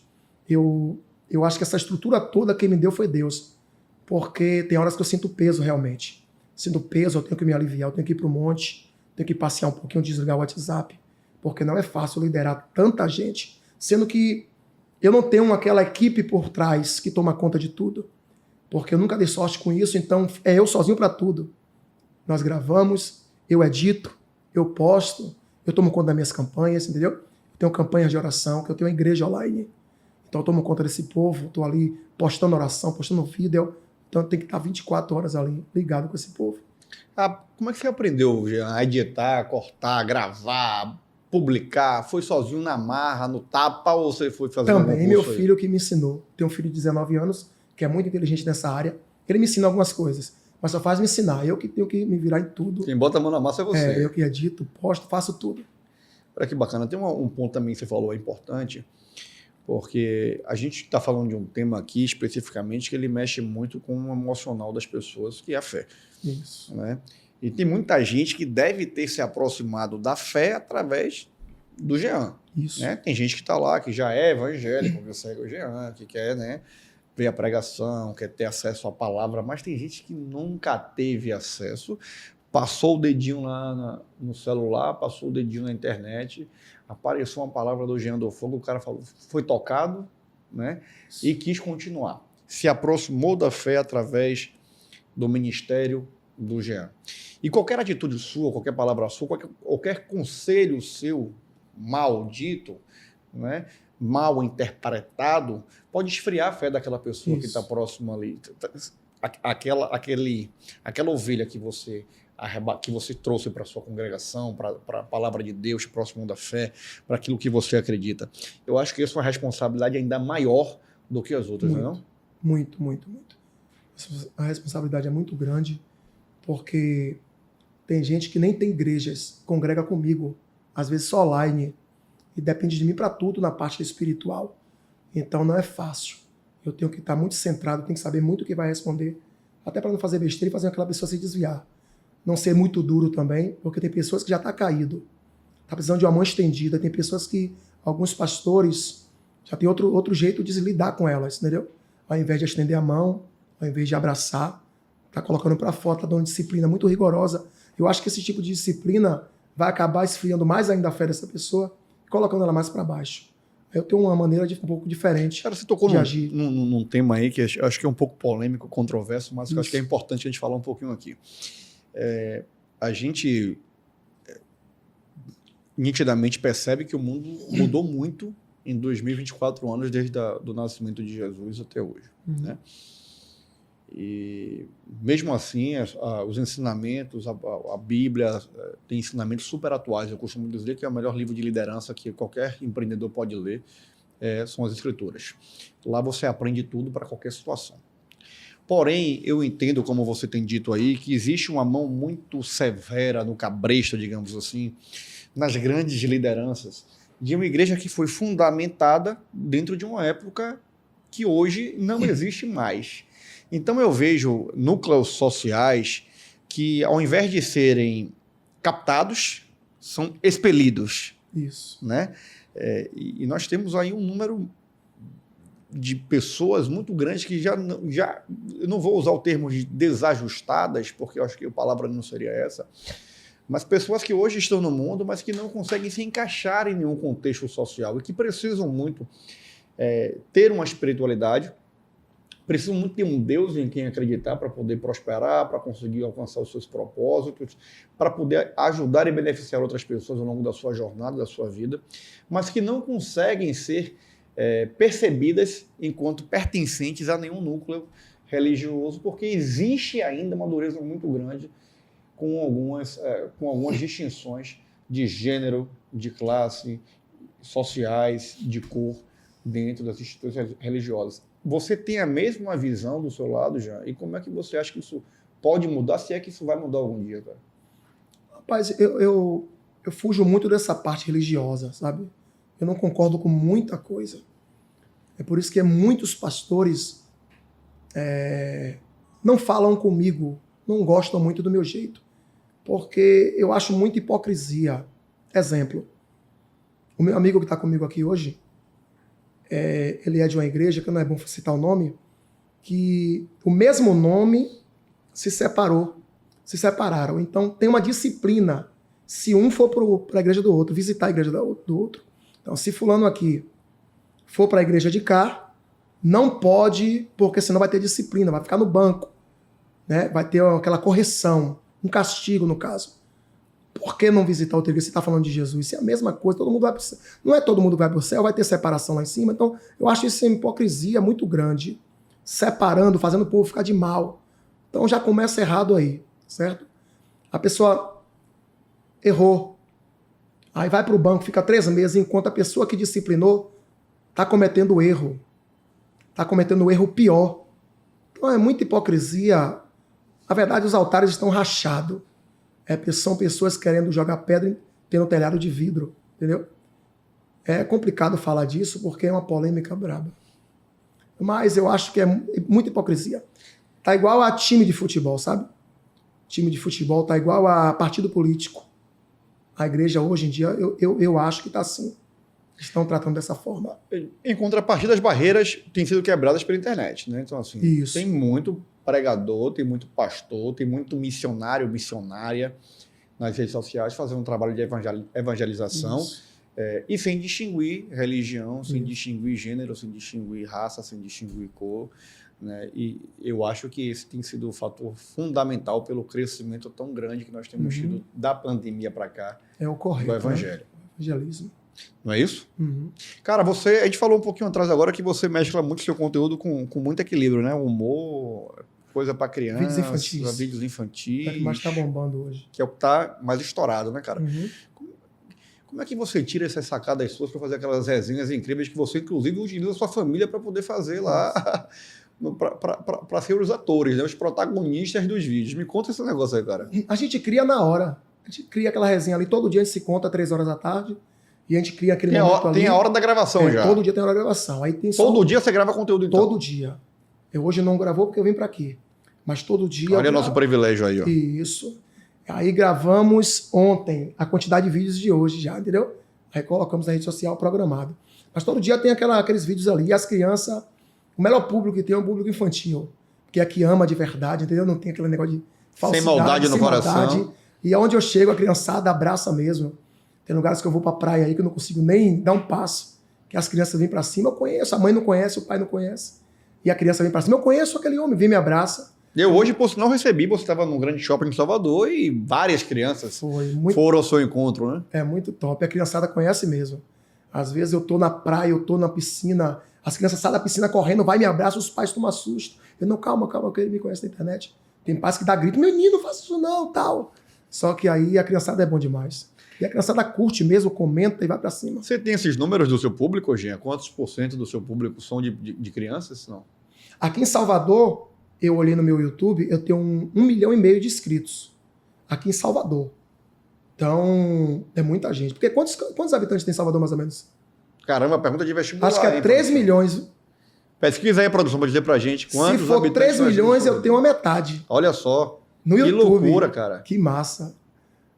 Eu acho que essa estrutura toda quem me deu foi Deus, porque tem horas que eu sinto peso realmente. Sinto peso, eu tenho que me aliviar, eu tenho que ir pro monte, tenho que passear um pouquinho, desligar o WhatsApp, porque não é fácil liderar tanta gente, sendo que eu não tenho aquela equipe por trás que toma conta de tudo, porque eu nunca dei sorte com isso, então é eu sozinho para tudo. Nós gravamos, eu edito, eu posto, eu tomo conta das minhas campanhas, entendeu? Eu tenho campanhas de oração, que eu tenho uma igreja online, então eu tomo conta desse povo, estou ali postando oração, postando vídeo, então eu tenho que estar 24 horas ali ligado com esse povo. Ah, como é que você aprendeu a editar, cortar, gravar, publicar? Foi sozinho na marra, no tapa, ou você foi fazer algum Também, curso meu aí? filho que me ensinou. Tenho um filho de 19 anos, que é muito inteligente nessa área. Ele me ensina algumas coisas, mas só faz me ensinar. Eu que tenho que me virar em tudo. Quem bota a mão na massa é você. Eu que edito, posto, faço tudo. Olha que bacana. Tem um ponto também que você falou importante, porque a gente está falando de um tema aqui especificamente que ele mexe muito com o emocional das pessoas, que é a fé. Isso. Né? E tem muita gente que deve ter se aproximado da fé através do Jean. Isso. Né? Tem gente que está lá, que já é evangélico, que segue o Jean, que quer, né, ver a pregação, quer ter acesso à palavra, mas tem gente que nunca teve acesso, passou o dedinho lá no celular, passou o dedinho na internet, apareceu uma palavra do Jean do Fogo, o cara falou, foi tocado, né, e quis continuar. Se aproximou da fé através do ministério do Jean. E qualquer atitude sua, qualquer palavra sua, qualquer conselho seu maldito, né, mal interpretado, pode esfriar a fé daquela pessoa que está próxima ali. Aquela ovelha que você trouxe para a sua congregação, para a palavra de Deus, próximo da fé, para aquilo que você acredita. Eu acho que isso é uma responsabilidade ainda maior do que as outras, não é? Muito, muito, muito. A responsabilidade é muito grande, porque tem gente que nem tem igrejas, congrega comigo, às vezes só online, e depende de mim para tudo na parte espiritual. Então não é fácil. Eu tenho que estar muito centrado, tenho que saber muito o que vai responder, até para não fazer besteira e fazer aquela pessoa se desviar. Não ser muito duro também, porque tem pessoas que já estão caído, está precisando de uma mão estendida, tem pessoas que, alguns pastores, já tem outro jeito de lidar com elas, entendeu? Ao invés de estender a mão, ao invés de abraçar, está colocando para fora, está dando disciplina muito rigorosa. Eu acho que esse tipo de disciplina vai acabar esfriando mais ainda a fé dessa pessoa, colocando ela mais para baixo. Eu tenho uma maneira um pouco diferente. Cara, você tocou de agir. num tema aí que eu acho que é um pouco polêmico, controverso, mas eu acho que é importante a gente falar um pouquinho aqui. A gente nitidamente percebe que o mundo mudou muito em 2024 anos, desde do nascimento de Jesus até hoje. Né? E mesmo assim, os ensinamentos, a Bíblia tem ensinamentos super atuais. Eu costumo dizer que é o melhor livro de liderança que qualquer empreendedor pode ler, são as Escrituras. Lá você aprende tudo para qualquer situação. Porém, eu entendo, como você tem dito aí, que existe uma mão muito severa no cabresto, digamos assim, nas grandes lideranças de uma igreja que foi fundamentada dentro de uma época que hoje não existe mais. Então eu vejo núcleos sociais que, ao invés de serem captados, são expelidos. Isso. Né? E nós temos aí um número de pessoas muito grandes que já eu não vou usar o termo de desajustadas, porque eu acho que a palavra não seria essa, mas pessoas que hoje estão no mundo, mas que não conseguem se encaixar em nenhum contexto social e que precisam muito ter uma espiritualidade, precisam muito de um Deus em quem acreditar para poder prosperar, para conseguir alcançar os seus propósitos, para poder ajudar e beneficiar outras pessoas ao longo da sua jornada, da sua vida, mas que não conseguem ser percebidas enquanto pertencentes a nenhum núcleo religioso, porque existe ainda uma dureza muito grande com algumas distinções de gênero, de classe, sociais, de cor, dentro das instituições religiosas. Você tem a mesma visão do seu lado, Jean? E como é que você acha que isso pode mudar, se é que isso vai mudar algum dia, cara? Rapaz, eu fujo muito dessa parte religiosa, sabe? Eu não concordo com muita coisa. É por isso que muitos pastores não falam comigo, não gostam muito do meu jeito, porque eu acho muita hipocrisia. Exemplo, o meu amigo que está comigo aqui hoje, ele é de uma igreja, que não é bom citar o nome, que o mesmo nome se separaram. Então tem uma disciplina. Se um for para a igreja do outro, visitar a igreja do outro. Então, se fulano aqui for para a igreja de cá, não pode, porque senão vai ter disciplina, vai ficar no banco, né? Vai ter aquela correção, um castigo no caso. Por que não visitar outra igreja? Você está falando de Jesus. Isso é a mesma coisa, todo mundo vai para o céu. Não é todo mundo vai para o céu, vai ter separação lá em cima. Então, eu acho isso uma hipocrisia muito grande. Separando, fazendo o povo ficar de mal. Então já começa errado aí, certo? A pessoa errou. Aí vai para o banco, fica 3 meses, enquanto a pessoa que disciplinou está cometendo erro. Está cometendo um erro pior. Então é muita hipocrisia. Na verdade, os altares estão rachados. São pessoas querendo jogar pedra tendo telhado de vidro, entendeu? É complicado falar disso porque é uma polêmica braba. Mas eu acho que é muita hipocrisia. Tá igual a time de futebol, sabe? Time de futebol tá igual a partido político. A igreja hoje em dia, eu acho que tá assim. Estão tratando dessa forma. Em contrapartida, as barreiras têm sido quebradas pela internet, né? Então, assim, Isso. Tem muito pregador, tem muito pastor, tem muito missionário, missionária nas redes sociais fazendo um trabalho de evangelização e sem distinguir religião, sem distinguir gênero, sem distinguir raça, sem distinguir cor, né? E eu acho que esse tem sido o fator fundamental pelo crescimento tão grande que nós temos tido da pandemia para cá. É o correto, do evangelho. Né? Evangelismo. Não é isso? Uhum. Cara, a gente falou um pouquinho atrás agora que você mescla muito seu conteúdo com muito equilíbrio, né? Humor, coisa para criança, vídeos infantis. É o que mais tá bombando hoje. Que é o que tá mais estourado, né, cara? Uhum. Como é que você tira essas sacadas suas para fazer aquelas resenhas incríveis que você, inclusive, utiliza a sua família para poder fazer lá, para ser os atores, né? Os protagonistas dos vídeos? Me conta esse negócio aí, cara. A gente cria na hora. A gente cria aquela resenha ali, todo dia a gente se conta 3 horas da tarde. E a gente cria aquele momento ali. Tem a hora da gravação já. Todo dia tem a hora da gravação. Aí tem todo dia você grava conteúdo, então? Todo dia. Eu hoje não gravou porque eu vim para aqui. Mas todo dia... Olha o nosso privilégio aí, ó. Isso. Aí gravamos ontem a quantidade de vídeos de hoje já, entendeu? Aí colocamos na rede social programado. Mas todo dia tem aqueles vídeos ali. E as crianças... O melhor público que tem é o público infantil. Que é que ama de verdade, entendeu? Não tem aquele negócio de falsidade. Sem maldade no coração. Maldade. E aonde eu chego, a criançada abraça mesmo. Tem lugares que eu vou pra praia aí que eu não consigo nem dar um passo. Que as crianças vêm pra cima, eu conheço. A mãe não conhece, o pai não conhece. E a criança vem pra cima, eu conheço aquele homem, vem me abraça. Eu hoje, por sinal, recebi, você estava num grande shopping em Salvador e várias crianças foram ao seu encontro, né? É muito top. A criançada conhece mesmo. Às vezes eu tô na praia, eu tô na piscina, as crianças saem da piscina correndo, vai me abraça, os pais tomam susto. Eu não, calma, que ele me conhece na internet. Tem pais que dá grito, menino, não faça isso não, tal. Só que aí a criançada é bom demais. E a criançada curte mesmo, comenta e vai pra cima. Você tem esses números do seu público, Jean? Quantos % do seu público são de crianças? Não. Aqui em Salvador, eu olhei no meu YouTube, eu tenho 1,5 milhão de inscritos. Aqui em Salvador. Então, é muita gente. Porque quantos habitantes tem em Salvador, mais ou menos? Caramba, pergunta de vestibular. Acho que é 3 milhões. Pesquisa aí a produção para dizer pra gente quantos Se for habitantes 3 milhões, eu tenho a metade. Olha só. No YouTube. Que loucura, cara. Que massa.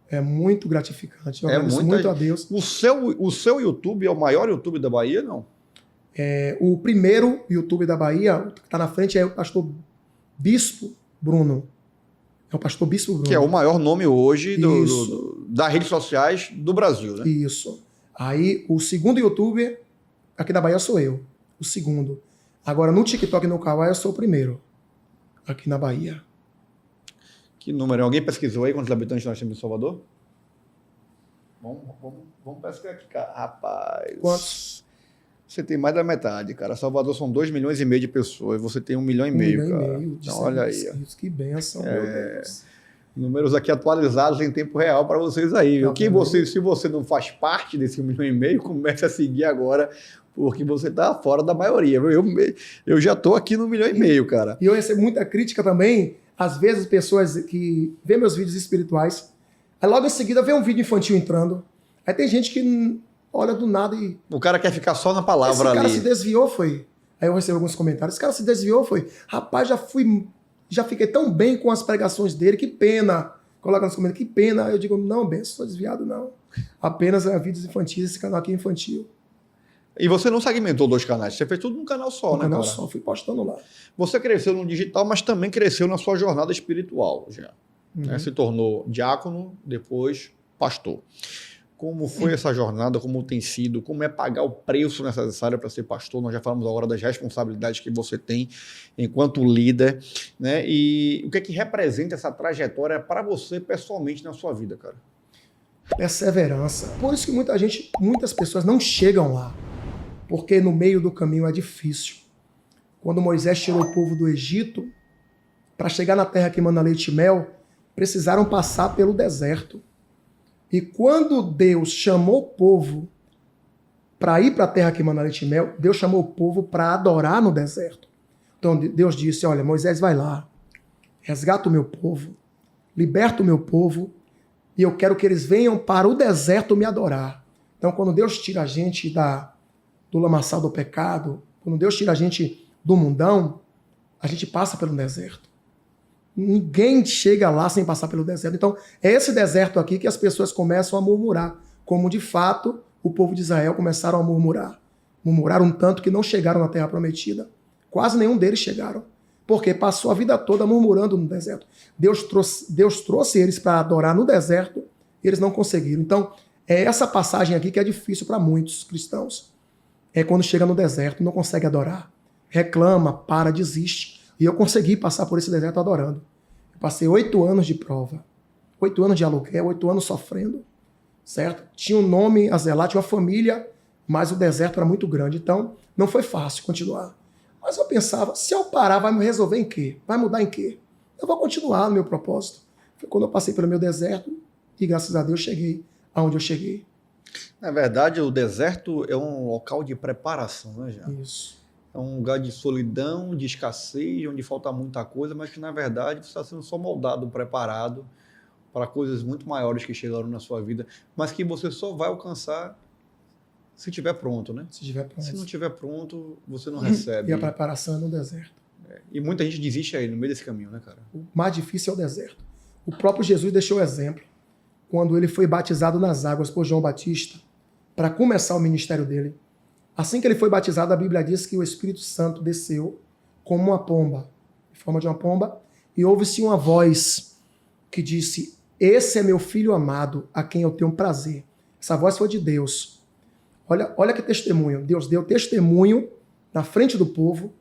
É muito gratificante. Eu agradeço muito a Deus. O seu YouTube é o maior YouTube da Bahia, não? O primeiro YouTube da Bahia, que está na frente, é o pastor Bispo Bruno. É o pastor Bispo Bruno. Que é o maior nome hoje das redes sociais do Brasil, né? Isso. Aí, o segundo YouTuber aqui da Bahia sou eu. O segundo. Agora, no TikTok e no Kawaii, eu sou o primeiro. Aqui na Bahia. Que número? Alguém pesquisou aí quantos habitantes nós temos em Salvador? Vamos pesquisar aqui, cara. Rapaz. Quantos? Você tem mais da metade, cara. Salvador são 2,5 milhões de pessoas. Você tem 1,5 milhão, cara. 1,5 milhão. Então, olha aí. Que bênção, meu Deus. Números aqui atualizados em tempo real para vocês aí. Tá Se você não faz parte desse 1,5 milhão, comece a seguir agora, porque você tá fora da maioria. Eu já tô aqui no 1,5 milhão, cara. E eu recebo muita crítica também, às vezes pessoas que vê meus vídeos espirituais, aí logo em seguida vê um vídeo infantil entrando, aí tem gente que olha do nada e... O cara quer ficar só na palavra ali. Esse cara se desviou, foi... Aí eu recebo alguns comentários, esse cara se desviou, foi... Rapaz, já fiquei tão bem com as pregações dele, que pena. Coloca nos comentários, que pena. Aí eu digo, não, Ben, sou desviado, não. Apenas vídeos infantis, esse canal aqui é infantil. E você não segmentou 2 canais, você fez tudo num canal só, né, canal cara? só, fui postando lá. Você cresceu no digital, mas também cresceu na sua jornada espiritual, já. Né? Se tornou diácono, depois pastor. Como foi essa jornada, como tem sido, como é pagar o preço necessário para ser pastor? Nós já falamos agora das responsabilidades que você tem enquanto líder, né? E o que é que representa essa trajetória para você pessoalmente na sua vida, cara? Perseverança. Por isso que muitas pessoas não chegam lá, porque no meio do caminho é difícil. Quando Moisés tirou o povo do Egito, para chegar na terra que manda leite e mel, precisaram passar pelo deserto. E quando Deus chamou o povo para ir para a terra que manda leite e mel, Deus chamou o povo para adorar no deserto. Então Deus disse, olha, Moisés vai lá, resgata o meu povo, liberta o meu povo, e eu quero que eles venham para o deserto me adorar. Então quando Deus tira a gente do lamaçal do pecado, quando Deus tira a gente do mundão, a gente passa pelo deserto. Ninguém chega lá sem passar pelo deserto. Então, é esse deserto aqui que as pessoas começam a murmurar, como de fato o povo de Israel começaram a murmurar. Murmuraram tanto que não chegaram na terra prometida. Quase nenhum deles chegaram, porque passou a vida toda murmurando no deserto. Deus trouxe eles para adorar no deserto, e eles não conseguiram. Então, é essa passagem aqui que é difícil para muitos cristãos. É quando chega no deserto, não consegue adorar. Reclama, para, desiste. E eu consegui passar por esse deserto adorando. Eu passei 8 anos de prova, 8 anos de aluguel, 8 anos sofrendo, certo? Tinha um nome a zelar, tinha uma família, mas o deserto era muito grande. Então, não foi fácil continuar. Mas eu pensava, se eu parar, vai me resolver em quê? Vai mudar em quê? Eu vou continuar no meu propósito. Foi quando eu passei pelo meu deserto e, graças a Deus, cheguei aonde eu cheguei. Na verdade, o deserto é um local de preparação, né, já? Isso. É um lugar de solidão, de escassez, onde falta muita coisa, mas que, na verdade, você está sendo só moldado, preparado para coisas muito maiores que chegaram na sua vida, mas que você só vai alcançar se estiver pronto, né? Se estiver pronto. Se não estiver pronto, você não recebe. E a preparação é no deserto. E muita gente desiste aí, no meio desse caminho, né, cara? O mais difícil é o deserto. O próprio Jesus deixou o exemplo quando ele foi batizado nas águas por João Batista para começar o ministério dele. Assim que ele foi batizado, a Bíblia diz que o Espírito Santo desceu como uma pomba, em forma de uma pomba, e ouve-se uma voz que disse, esse é meu filho amado, a quem eu tenho prazer. Essa voz foi de Deus. Olha que testemunho. Deus deu testemunho na frente do povo,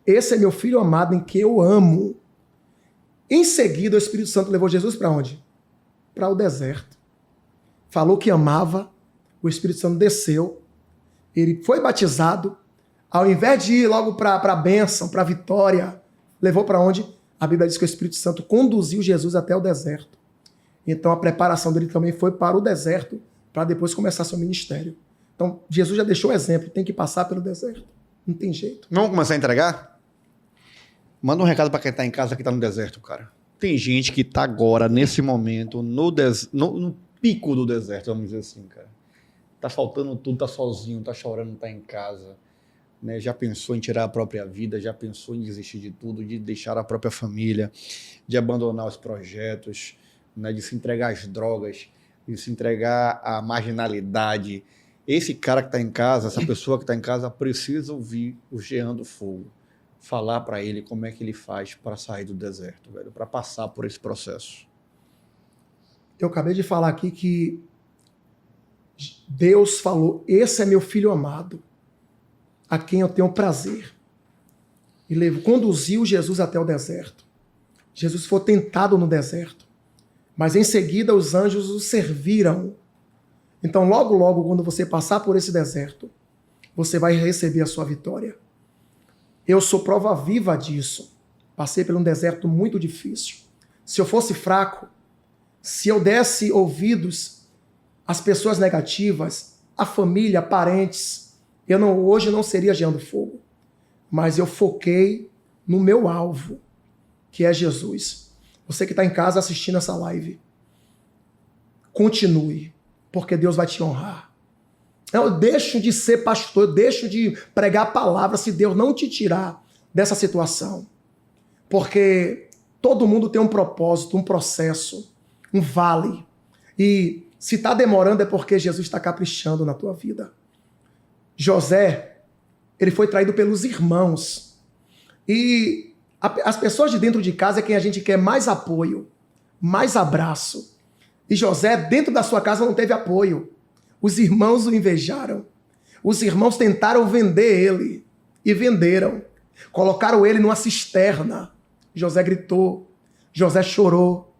esse é meu filho amado em quem eu amo. Em seguida, o Espírito Santo levou Jesus para onde? Para o deserto. Falou que amava, o Espírito Santo desceu, ele foi batizado, ao invés de ir logo para a bênção, para a vitória, levou para onde? A Bíblia diz que o Espírito Santo conduziu Jesus até o deserto. Então a preparação dele também foi para o deserto, para depois começar seu ministério. Então Jesus já deixou o exemplo, tem que passar pelo deserto. Não tem jeito. Vamos começar a entregar? Manda um recado para quem está em casa que está no deserto, cara. Tem gente que está agora, nesse momento, no pico do deserto, vamos dizer assim, cara. Tá faltando tudo, tá sozinho, tá chorando, tá em casa, né? Já pensou em tirar a própria vida, já pensou em desistir de tudo, de deixar a própria família, de abandonar os projetos, né? De se entregar às drogas, de se entregar à marginalidade. Esse cara que tá em casa, essa pessoa que tá em casa, precisa ouvir o Jean do Fogo falar para ele como é que ele faz para sair do deserto, velho, para passar por esse processo. Eu acabei de falar aqui que Deus falou, esse é meu filho amado, a quem eu tenho prazer. e conduziu Jesus até o deserto. Jesus foi tentado no deserto, mas em seguida os anjos o serviram. Então, logo, logo, quando você passar por esse deserto, você vai receber a sua vitória. Eu sou prova viva disso. Passei por um deserto muito difícil. Se eu fosse fraco, se eu desse ouvidos às pessoas negativas, à família, parentes, hoje não seria Jean do Fogo. Mas eu foquei no meu alvo, que é Jesus. Você que está em casa assistindo essa live, continue, porque Deus vai te honrar. Eu deixo de ser pastor, eu deixo de pregar a palavra se Deus não te tirar dessa situação. Porque todo mundo tem um propósito, um processo, um vale. E se está demorando é porque Jesus está caprichando na tua vida. José, ele foi traído pelos irmãos. E as pessoas de dentro de casa é quem a gente quer mais apoio, mais abraço. E José, dentro da sua casa, não teve apoio. Os irmãos o invejaram. Os irmãos tentaram vender ele. E venderam. Colocaram ele numa cisterna. José gritou. José chorou.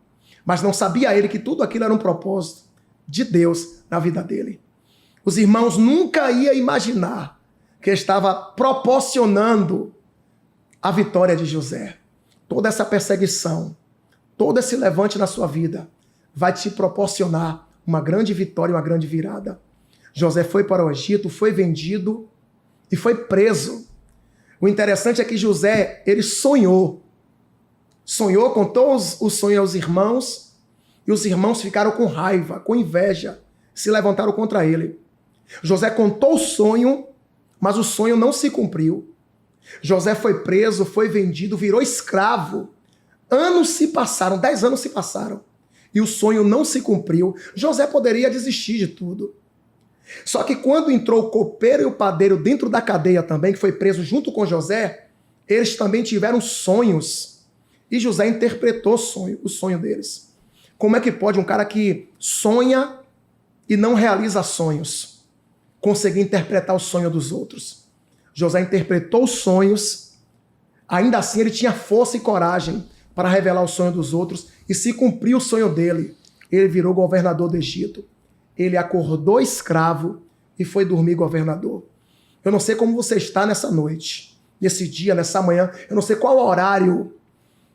Mas não sabia ele que tudo aquilo era um propósito de Deus na vida dele. Os irmãos nunca iam imaginar que estava proporcionando a vitória de José. Toda essa perseguição, todo esse levante na sua vida vai te proporcionar uma grande vitória, uma grande virada. José foi para o Egito, foi vendido e foi preso. O interessante é que José, ele sonhou. Sonhou, contou os sonhos aos irmãos e os irmãos ficaram com raiva, com inveja, se levantaram contra ele. José contou o sonho, mas o sonho não se cumpriu. José foi preso, foi vendido, virou escravo. Anos se passaram, 10 anos se passaram. E o sonho não se cumpriu. José poderia desistir de tudo. Só que quando entrou o copeiro e o padeiro dentro da cadeia também, que foi preso junto com José, eles também tiveram sonhos. E José interpretou o sonho deles. Como é que pode um cara que sonha e não realiza sonhos conseguir interpretar o sonho dos outros? José interpretou os sonhos, ainda assim ele tinha força e coragem para revelar o sonho dos outros, e se cumpriu o sonho dele, ele virou governador do Egito. Ele acordou escravo e foi dormir governador. Eu não sei como você está nessa noite, nesse dia, nessa manhã, eu não sei qual horário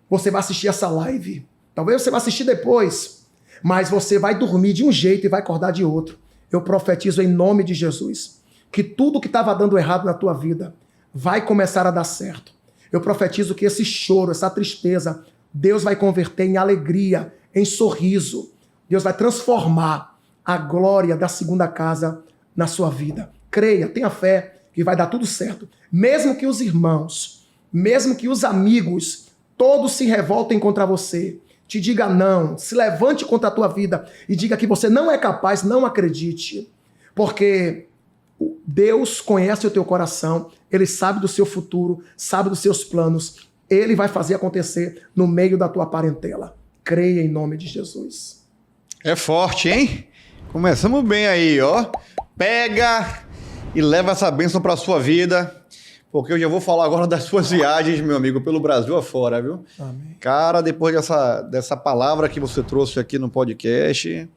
você vai assistir essa live. Talvez você vá assistir depois, mas você vai dormir de um jeito e vai acordar de outro. Eu profetizo em nome de Jesus que tudo que estava dando errado na tua vida vai começar a dar certo. Eu profetizo que esse choro, essa tristeza, Deus vai converter em alegria, em sorriso. Deus vai transformar a glória da segunda casa na sua vida. Creia, tenha fé que vai dar tudo certo. Mesmo que os irmãos, mesmo que os amigos, todos se revoltem contra você, te diga não, se levante contra a tua vida e diga que você não é capaz, não acredite. Porque Deus conhece o teu coração, Ele sabe do seu futuro, sabe dos seus planos. Ele vai fazer acontecer no meio da tua parentela. Creia em nome de Jesus. É forte, hein? Começamos bem aí, ó. Pega e leva essa bênção para sua vida, porque eu já vou falar agora das suas viagens, meu amigo, pelo Brasil afora, viu? Amém. Cara, depois dessa palavra que você trouxe aqui no podcast,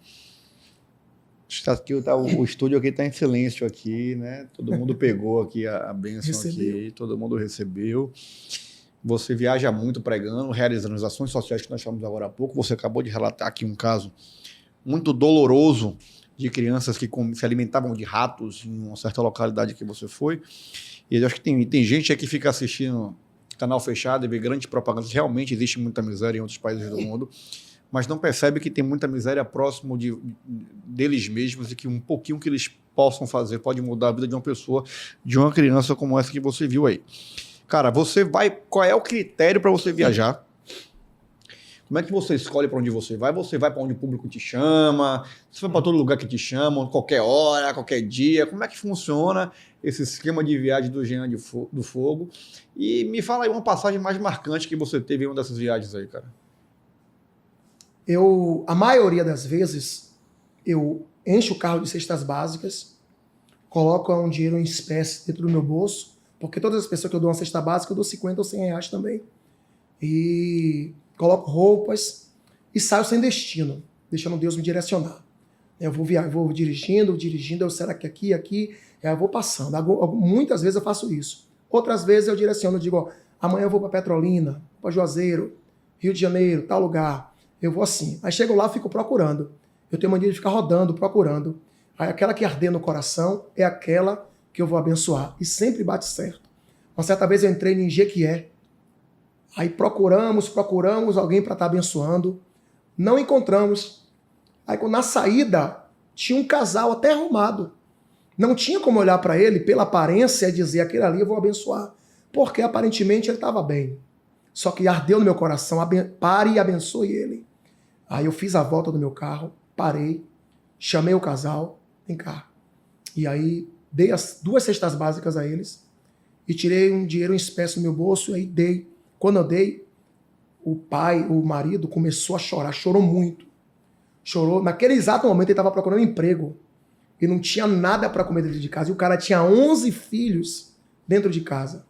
o estúdio aqui está em silêncio aqui, né? Todo mundo pegou aqui a bênção aqui, todo mundo recebeu. Você viaja muito pregando, realizando as ações sociais que nós falamos agora há pouco. Você acabou de relatar aqui um caso muito doloroso de crianças que se alimentavam de ratos em uma certa localidade que você foi. E eu acho que tem gente aqui que fica assistindo canal fechado e vê grandes propagandas. Realmente existe muita miséria em outros países do mundo, mas não percebe que tem muita miséria próximo deles mesmos e que um pouquinho que eles possam fazer pode mudar a vida de uma pessoa, de uma criança como essa que você viu aí. Cara, qual é o critério para você viajar? Como é que você escolhe para onde você vai? Você vai para onde o público te chama? Você vai para todo lugar que te chamam, qualquer hora, qualquer dia? Como é que funciona esse esquema de viagem do Jean do Fogo? E me fala aí uma passagem mais marcante que você teve em uma dessas viagens aí, cara. A maioria das vezes, eu encho o carro de cestas básicas, coloco um dinheiro em espécie dentro do meu bolso, Porque todas as pessoas que eu dou uma cesta básica, eu dou 50 ou 100 reais também. E coloco roupas e saio sem destino, deixando Deus me direcionar. Eu vou dirigindo, será que aqui, eu vou passando. Muitas vezes eu faço isso. Outras vezes eu direciono, digo, ó, amanhã eu vou para Petrolina, para Juazeiro, Rio de Janeiro, tal lugar. Eu vou assim. Aí chego lá, fico procurando. Eu tenho mania de ficar rodando, procurando. Aí aquela que arder no coração é aquela que eu vou abençoar. E sempre bate certo. Uma certa vez eu entrei em Jequié. Aí procuramos alguém para estar abençoando. Não encontramos. Aí na saída tinha um casal até arrumado. Não tinha como olhar para ele pela aparência e dizer aquele ali eu vou abençoar. Porque aparentemente ele estava bem. Só que ardeu no meu coração, pare e abençoe ele. Aí eu fiz a volta do meu carro, parei, chamei o casal, vem cá. E aí dei as 2 cestas básicas a eles e tirei um dinheiro em espécie no meu bolso e aí dei. Quando eu dei, o marido começou a chorar, chorou muito. Chorou. Naquele exato momento ele estava procurando emprego e não tinha nada para comer dentro de casa. E o cara tinha 11 filhos dentro de casa.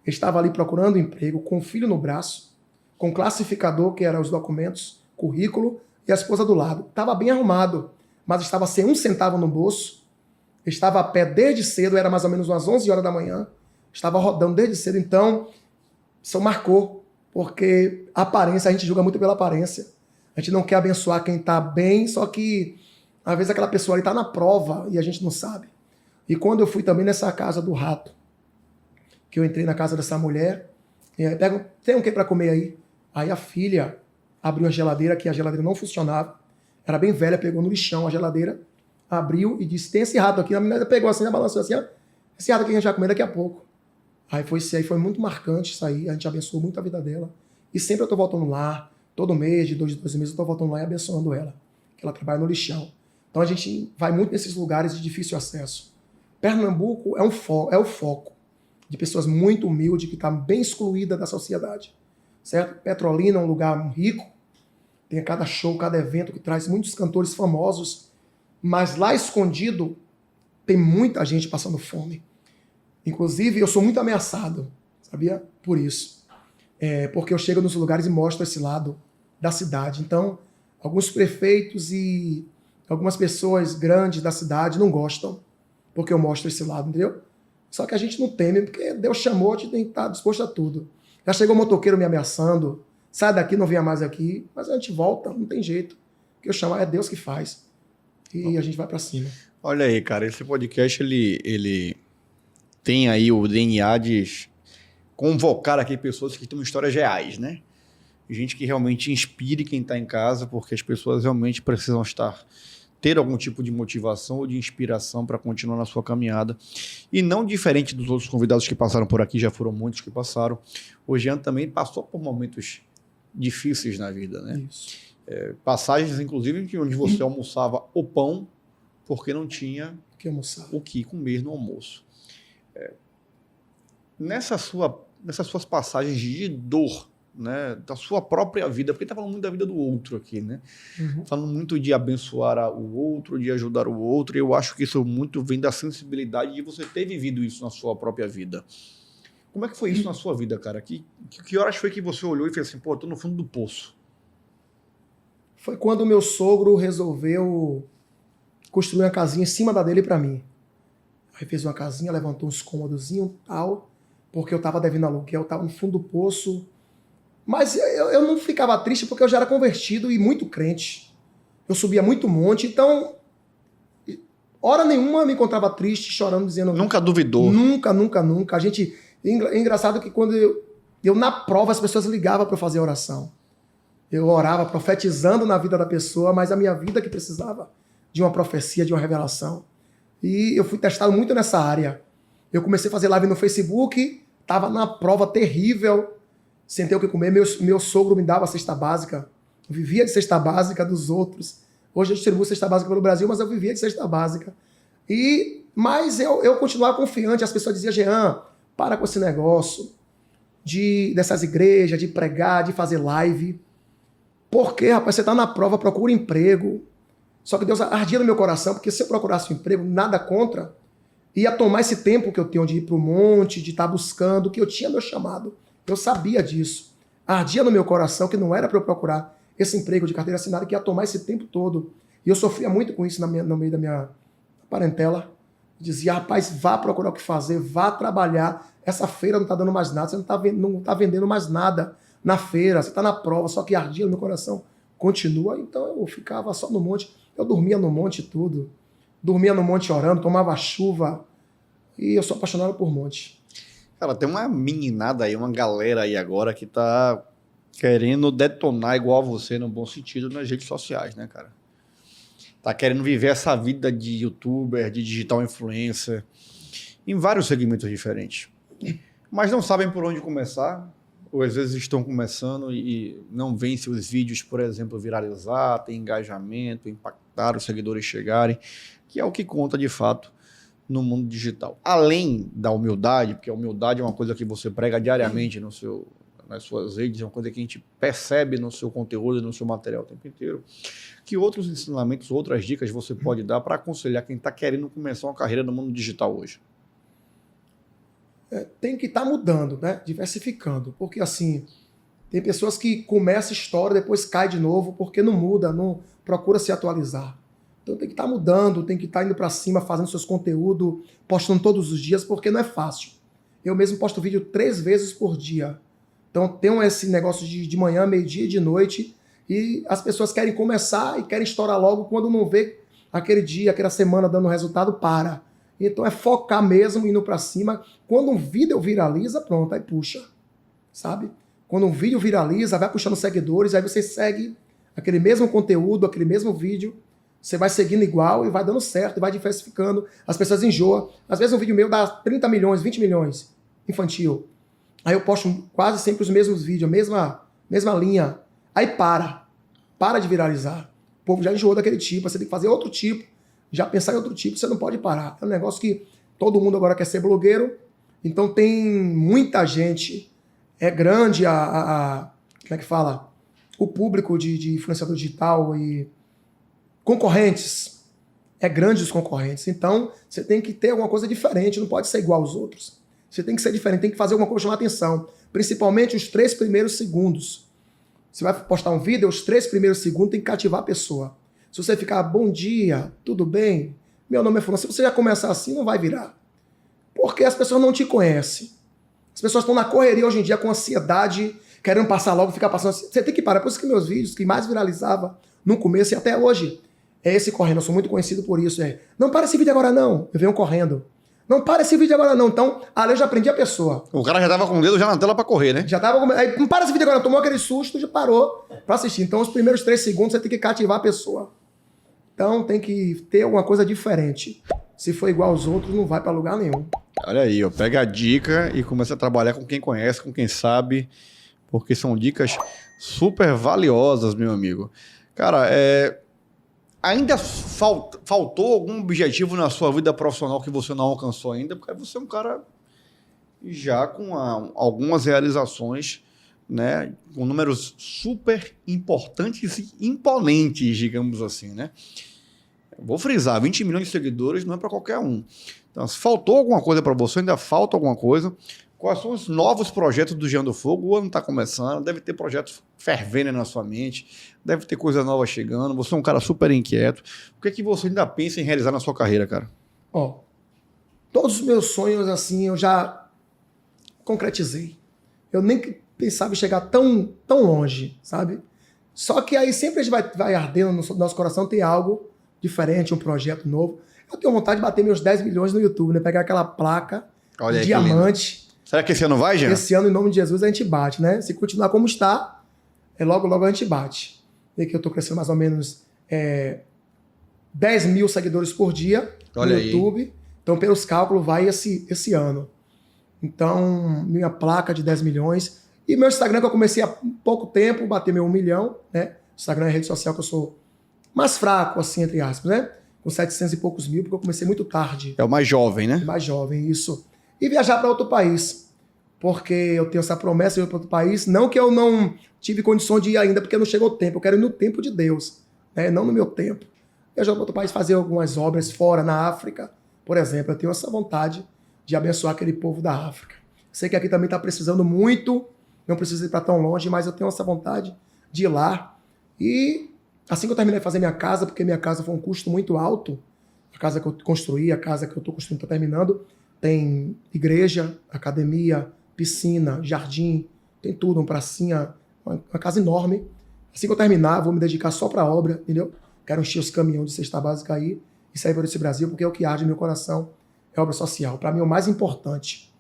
Ele estava ali procurando emprego, com o filho no braço, com classificador, que eram os documentos, currículo, e a esposa do lado. Estava bem arrumado, mas estava sem um centavo no bolso. Estava a pé desde cedo, era mais ou menos umas 11 horas da manhã. Estava rodando desde cedo, então isso marcou, porque a aparência, a gente julga muito pela aparência. A gente não quer abençoar quem está bem, só que às vezes aquela pessoa ali está na prova e a gente não sabe. E quando eu fui também nessa casa do rato, que eu entrei na casa dessa mulher, e aí tem o que para comer aí? Aí a filha abriu a geladeira, que a geladeira não funcionava, era bem velha, pegou no lixão a geladeira, abriu e disse, tem esse rato aqui. A menina pegou assim, balançou assim, ó, esse rato aqui a gente vai comer daqui a pouco. Aí foi muito marcante isso aí, a gente abençoou muito a vida dela. E sempre eu estou voltando lá, todo mês, de 2 em 2 meses, eu estou voltando lá e abençoando ela, que ela trabalha no lixão. Então a gente vai muito nesses lugares de difícil acesso. Pernambuco é o foco de pessoas muito humildes, que estão bem excluídas da sociedade. Certo? Petrolina é um lugar rico, tem cada show, cada evento que traz muitos cantores famosos, mas lá escondido tem muita gente passando fome. Inclusive, eu sou muito ameaçado, sabia? Por isso. Porque eu chego nos lugares e mostro esse lado da cidade. Então, alguns prefeitos e algumas pessoas grandes da cidade não gostam, porque eu mostro esse lado, entendeu? Só que a gente não teme, porque Deus chamou, a gente tem que estar disposto a tudo. Já chegou um motoqueiro me ameaçando, sai daqui, não venha mais aqui, mas a gente volta, não tem jeito. O que eu chamo é Deus que faz. E a gente vai para cima. Olha aí, cara, esse podcast, ele tem aí o DNA de convocar aqui pessoas que têm histórias reais, né? Gente que realmente inspire quem está em casa, porque as pessoas realmente precisam ter algum tipo de motivação ou de inspiração para continuar na sua caminhada. E não diferente dos outros convidados que passaram por aqui, já foram muitos que passaram, o Jean também passou por momentos difíceis na vida, né? Isso. Passagens, inclusive, onde você almoçava o pão porque não tinha o que comer no almoço. Nessas suas passagens de dor, né, da sua própria vida, porque está falando muito da vida do outro aqui, né? Uhum. Falando muito de abençoar o outro, de ajudar o outro, e eu acho que isso muito vem da sensibilidade de você ter vivido isso na sua própria vida. Como é que foi isso na sua vida, cara? Que horas foi que você olhou e fez assim, pô, tô no fundo do poço? Foi quando o meu sogro resolveu construir uma casinha em cima da dele para mim. Aí fez uma casinha, levantou uns cômodozinhos e tal, porque eu tava devendo aluguel, tava no fundo do poço. Mas eu não ficava triste porque eu já era convertido e muito crente. Eu subia muito monte, então hora nenhuma eu me encontrava triste, chorando, dizendo... Nunca duvidou? Nunca. A gente... É engraçado que quando eu na prova, as pessoas ligavam para eu fazer oração. Eu orava profetizando na vida da pessoa, mas a minha vida que precisava de uma profecia, de uma revelação. E eu fui testado muito nessa área. Eu comecei a fazer live no Facebook, estava na prova terrível, sem ter o que comer. Meu sogro me dava cesta básica. Eu vivia de cesta básica dos outros. Hoje eu distribuo cesta básica pelo Brasil, mas eu vivia de cesta básica. Mas eu continuava confiante. As pessoas diziam, Jean, para com esse negócio dessas igrejas, de pregar, de fazer live. Porque, rapaz, você está na prova, procura emprego. Só que Deus ardia no meu coração, porque se eu procurasse um emprego, nada contra, ia tomar esse tempo que eu tenho de ir para o monte, de estar buscando, que eu tinha meu chamado. Eu sabia disso. Ardia no meu coração que não era para eu procurar esse emprego de carteira assinada, que ia tomar esse tempo todo. E eu sofria muito com isso no meio da minha parentela. Dizia, rapaz, vá procurar o que fazer, vá trabalhar. Essa feira não está dando mais nada, você não tá vendendo mais nada na feira, você está na prova, só que ardia no meu coração. Continua, então eu ficava só no monte. Eu dormia no monte e tudo. Dormia no monte orando, tomava chuva. E eu sou apaixonado por monte. Cara, tem uma meninada aí, uma galera aí agora que tá querendo detonar igual a você, no bom sentido, nas redes sociais, né, cara? Tá querendo viver essa vida de youtuber, de digital influencer, em vários segmentos diferentes. Mas não sabem por onde começar, ou às vezes estão começando e não veem seus vídeos, por exemplo, viralizar, ter engajamento, impactar, os seguidores chegarem, que é o que conta de fato no mundo digital. Além da humildade, porque a humildade é uma coisa que você prega diariamente nas suas redes, é uma coisa que a gente percebe no seu conteúdo, no seu material o tempo inteiro. Que outros ensinamentos, outras dicas você pode dar para aconselhar quem está querendo começar uma carreira no mundo digital hoje? Tem que estar mudando, né? Diversificando. Porque assim, tem pessoas que começam a história, depois cai de novo, porque não muda, não procura se atualizar. Então tem que estar mudando, tem que estar indo para cima, fazendo seus conteúdos, postando todos os dias, porque não é fácil. Eu mesmo posto vídeo 3 vezes por dia. Então tem esse negócio de manhã, meio-dia e de noite, e as pessoas querem começar e querem estourar logo, quando não vê aquele dia, aquela semana dando resultado, para. Então é focar mesmo, indo para cima. Quando um vídeo viraliza, pronto, aí puxa, sabe? Quando um vídeo viraliza, vai puxando seguidores, aí você segue aquele mesmo conteúdo, aquele mesmo vídeo, você vai seguindo igual e vai dando certo, e vai diversificando. As pessoas enjoam. Às vezes um vídeo meu dá 30 milhões, 20 milhões, infantil. Aí eu posto quase sempre os mesmos vídeos, a mesma linha. Aí para de viralizar. O povo já enjoou daquele tipo, você tem que fazer outro tipo, já pensar em outro tipo, você não pode parar. É um negócio que todo mundo agora quer ser blogueiro, então tem muita gente, é grande como é que fala? O público de influenciador digital e concorrentes, é grande os concorrentes, então você tem que ter alguma coisa diferente, não pode ser igual aos outros. Você tem que ser diferente, tem que fazer alguma coisa chamar atenção, principalmente os 3 primeiros segundos. Você vai postar um vídeo, os 3 primeiros segundos tem que cativar a pessoa. Se você ficar, bom dia, tudo bem? Meu nome é fulano. Se você já começar assim, não vai virar. Porque as pessoas não te conhecem. As pessoas estão na correria hoje em dia com ansiedade, querendo passar logo, ficar passando. Você tem que parar. Por isso que meus vídeos, que mais viralizava no começo e até hoje, é esse correndo. Eu sou muito conhecido por isso. Não para esse vídeo agora não. Eu venho correndo. Não para esse vídeo agora não. Então, ali eu já aprendi a pessoa. O cara já tava com o dedo já na tela para correr, né? Já tava com... Aí, não para esse vídeo agora. Tomou aquele susto, já parou para assistir. Então, os primeiros 3 segundos você tem que cativar a pessoa. Então, tem que ter alguma coisa diferente. Se for igual aos outros, não vai para lugar nenhum. Olha aí, ó, pega a dica e começa a trabalhar com quem conhece, com quem sabe, porque são dicas super valiosas, meu amigo. Cara, ainda faltou algum objetivo na sua vida profissional que você não alcançou ainda? Porque você é um cara já com algumas realizações, né, com números super importantes e imponentes, digamos assim, né? Vou frisar, 20 milhões de seguidores não é para qualquer um. Então, se faltou alguma coisa para você, ainda falta alguma coisa. Quais são os novos projetos do Jean do Fogo? O ano está começando, deve ter projetos fervendo na sua mente, deve ter coisa nova chegando. Você é um cara super inquieto. O que é que você ainda pensa em realizar na sua carreira, cara? Ó, todos os meus sonhos, assim, eu já concretizei. Eu nem pensava em chegar tão longe, sabe? Só que aí sempre a gente vai ardendo no nosso coração, tem algo diferente, um projeto novo. Eu tenho vontade de bater meus 10 milhões no YouTube, né? Pegar aquela placa de diamante. Será que esse ano vai, Jean? Esse ano, em nome de Jesus, a gente bate, né? Se continuar como está, logo a gente bate. E que eu tô crescendo mais ou menos 10 mil seguidores por dia no YouTube. Então, pelos cálculos, vai esse ano. Então, minha placa de 10 milhões. E meu Instagram, que eu comecei há pouco tempo, bater meu 1 milhão, né? Instagram é a rede social que eu sou mais fraco, assim, entre aspas, né? Com 700 e poucos mil, porque eu comecei muito tarde. É o mais jovem, né? Mais jovem, isso. E viajar para outro país. Porque eu tenho essa promessa de ir para outro país. Não que eu não tive condições de ir ainda, porque não chegou o tempo. Eu quero ir no tempo de Deus, né? Não no meu tempo. Viajar para outro país, fazer algumas obras fora, na África. Por exemplo, eu tenho essa vontade de abençoar aquele povo da África. Sei que aqui também está precisando muito, não preciso ir para tão longe, mas eu tenho essa vontade de ir lá. E assim que eu terminei de fazer minha casa, porque minha casa foi um custo muito alto, a casa que eu construí, a casa que eu estou construindo, estou terminando, tem igreja, academia, piscina, jardim, tem tudo, uma pracinha, uma casa enorme. Assim que eu terminar, vou me dedicar só para a obra, entendeu? Quero encher os caminhões de cesta básica aí e sair por esse Brasil, porque é o que arde no meu coração, é obra social. Para mim, o mais importante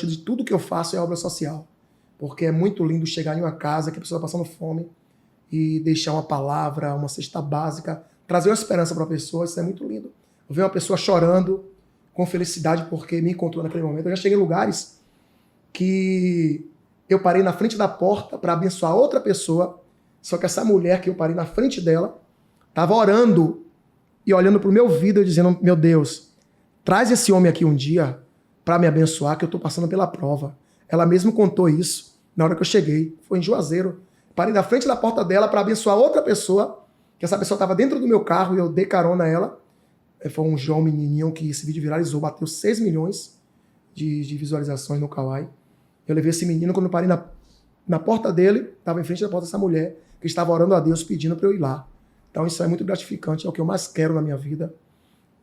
de tudo que eu faço é obra social. Porque é muito lindo chegar em uma casa que a pessoa está passando fome e deixar uma palavra, uma cesta básica, trazer uma esperança para a pessoa, isso é muito lindo. Eu ver uma pessoa chorando com felicidade porque me encontrou naquele momento. Eu já cheguei em lugares que eu parei na frente da porta para abençoar outra pessoa, só que essa mulher que eu parei na frente dela estava orando e olhando para o meu vidro e dizendo, meu Deus, traz esse homem aqui um dia para me abençoar, que eu estou passando pela prova. Ela mesmo contou isso na hora que eu cheguei. Foi em Juazeiro. Parei na frente da porta dela para abençoar outra pessoa, que essa pessoa estava dentro do meu carro e eu dei carona a ela. Foi um João menininho que esse vídeo viralizou, bateu 6 milhões de visualizações no Kawaii. Eu levei esse menino, quando eu parei na porta dele, estava em frente da porta dessa mulher, que estava orando a Deus, pedindo para eu ir lá. Então isso é muito gratificante, é o que eu mais quero na minha vida,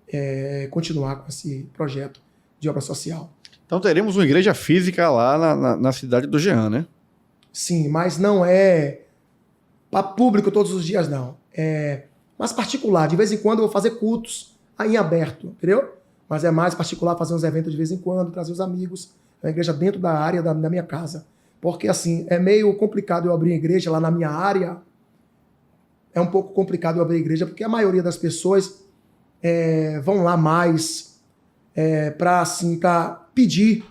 é continuar com esse projeto de obra social. Então teremos uma igreja física lá na cidade do Jean, né? Sim, mas não é para público todos os dias, não. É mais particular. De vez em quando eu vou fazer cultos aí em aberto, entendeu? Mas é mais particular, fazer uns eventos de vez em quando, trazer os amigos. É uma igreja dentro da área da minha casa. Porque, assim, é meio complicado eu abrir uma igreja lá na minha área. É um pouco complicado eu abrir igreja, porque a maioria das pessoas vão lá mais para pedir.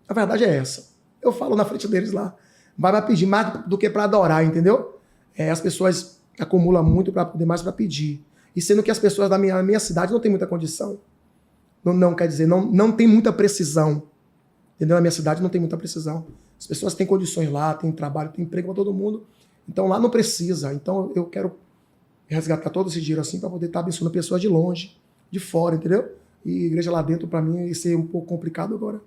A verdade é essa. Eu falo na frente deles lá. Vai pedir mais do que para adorar, entendeu? As pessoas acumulam muito para poder mais para pedir. E sendo que as pessoas da minha cidade não têm muita condição. Não quer dizer, não tem muita precisão. Entendeu? Na minha cidade não tem muita precisão. As pessoas têm condições lá, têm trabalho, têm emprego para todo mundo. Então lá não precisa. Então eu quero resgatar todo esse dinheiro assim para poder estar abençoando pessoas de longe, de fora, entendeu? E igreja lá dentro, para mim, ia ser um pouco complicado agora.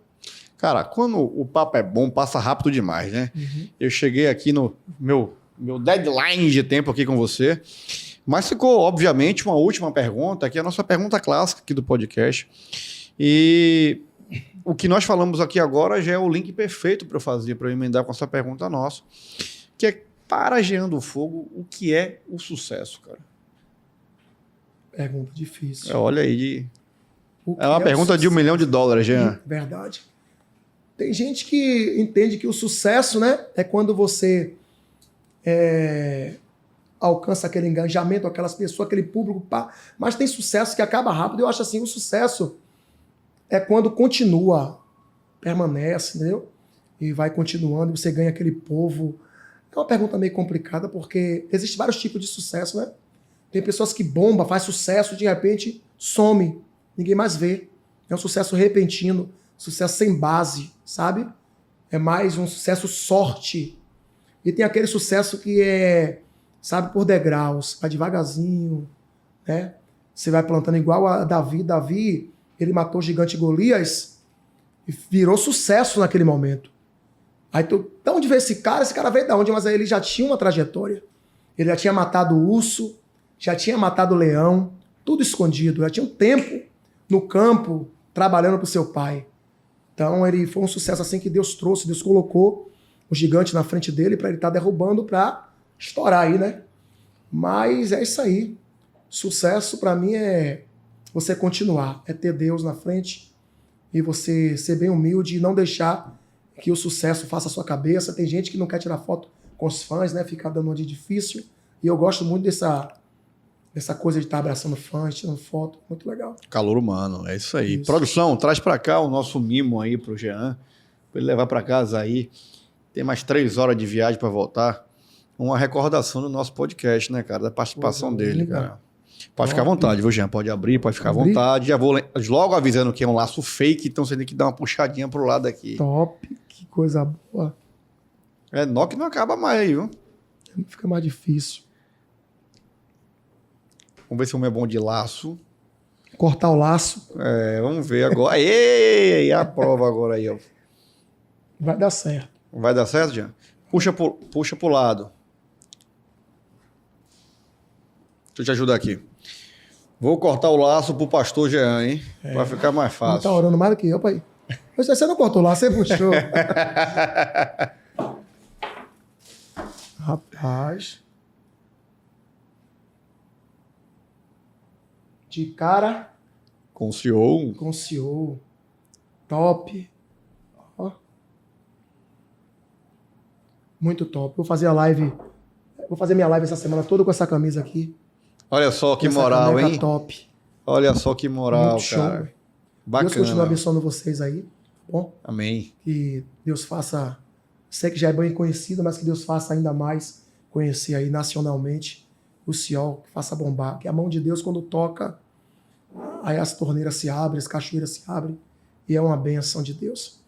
Cara, quando o papo é bom, passa rápido demais, né? Uhum. Eu cheguei aqui no meu deadline de tempo aqui com você, mas ficou, obviamente, uma última pergunta, que é a nossa pergunta clássica aqui do podcast. E o que nós falamos aqui agora já é o link perfeito para eu fazer, para eu emendar com essa pergunta nossa, que é, para Jean do Fogo, o que é o sucesso, cara? Pergunta difícil. Olha aí. É uma pergunta de $1 milhão, Jean. Verdade. Tem gente que entende que o sucesso, né, é quando você alcança aquele engajamento, aquelas pessoas, aquele público, pá. Mas tem sucesso que acaba rápido. Eu acho assim, o sucesso é quando continua, permanece, entendeu? E vai continuando, e você ganha aquele povo. É uma pergunta meio complicada, porque existem vários tipos de sucesso, né? Tem pessoas que bombam, faz sucesso, de repente some, ninguém mais vê. É um sucesso repentino, sucesso sem base, sabe? É mais um sucesso sorte. E tem aquele sucesso que sabe, por degraus, vai devagarzinho, né? Você vai plantando igual a Davi. Davi, ele matou o gigante Golias e virou sucesso naquele momento. Aí tu, de onde veio esse cara veio de onde? Mas aí ele já tinha uma trajetória. Ele já tinha matado o urso, já tinha matado o leão, tudo escondido. Já tinha um tempo no campo trabalhando para o seu pai. Então ele foi um sucesso assim que Deus trouxe, Deus colocou o gigante na frente dele para ele estar derrubando para estourar aí, né? Mas é isso aí. Sucesso para mim é você continuar, é ter Deus na frente e você ser bem humilde e não deixar que o sucesso faça a sua cabeça. Tem gente que não quer tirar foto com os fãs, né? Ficar dando um dia difícil. E eu gosto muito dessa coisa de estar abraçando fãs, tirando foto. Muito legal. Calor humano, é isso aí. Isso. Produção, traz para cá o nosso mimo aí pro Jean, para ele levar para casa aí. Tem mais 3 horas de viagem para voltar. Uma recordação do nosso podcast, né, cara? Da participação dele, cara. Pode ficar à vontade, viu, Jean? Pode abrir, pode ficar à vontade. Já vou logo avisando que é um laço fake, então você tem que dar uma puxadinha pro lado aqui. Top, que coisa boa. Nó que não acaba mais aí, viu? Fica mais difícil. Vamos ver se o meu é bom de laço. cortar o laço. Vamos ver agora. Ei, a prova agora aí, ó. Vai dar certo. Vai dar certo, Jean? Puxa pro lado. Deixa eu te ajudar aqui. Vou cortar o laço pro pastor Jean, hein? Vai ficar mais fácil. Ele tá orando mais do que eu, pai. Você não cortou o laço, você puxou. Rapaz. De cara. Conciou. Top. Ó. Muito top. Vou fazer minha live essa semana toda com essa camisa aqui. Olha só que moral, hein? Top. Olha só que moral, muito cara. show. Bacana. Deus continue abençoando vocês aí. Bom? Amém. Que Deus faça, sei que já é bem conhecido, mas que Deus faça ainda mais conhecer aí nacionalmente o Ciol, que faça bombar, que a mão de Deus quando toca, aí as torneiras se abrem, as cachoeiras se abrem, e é uma bênção de Deus.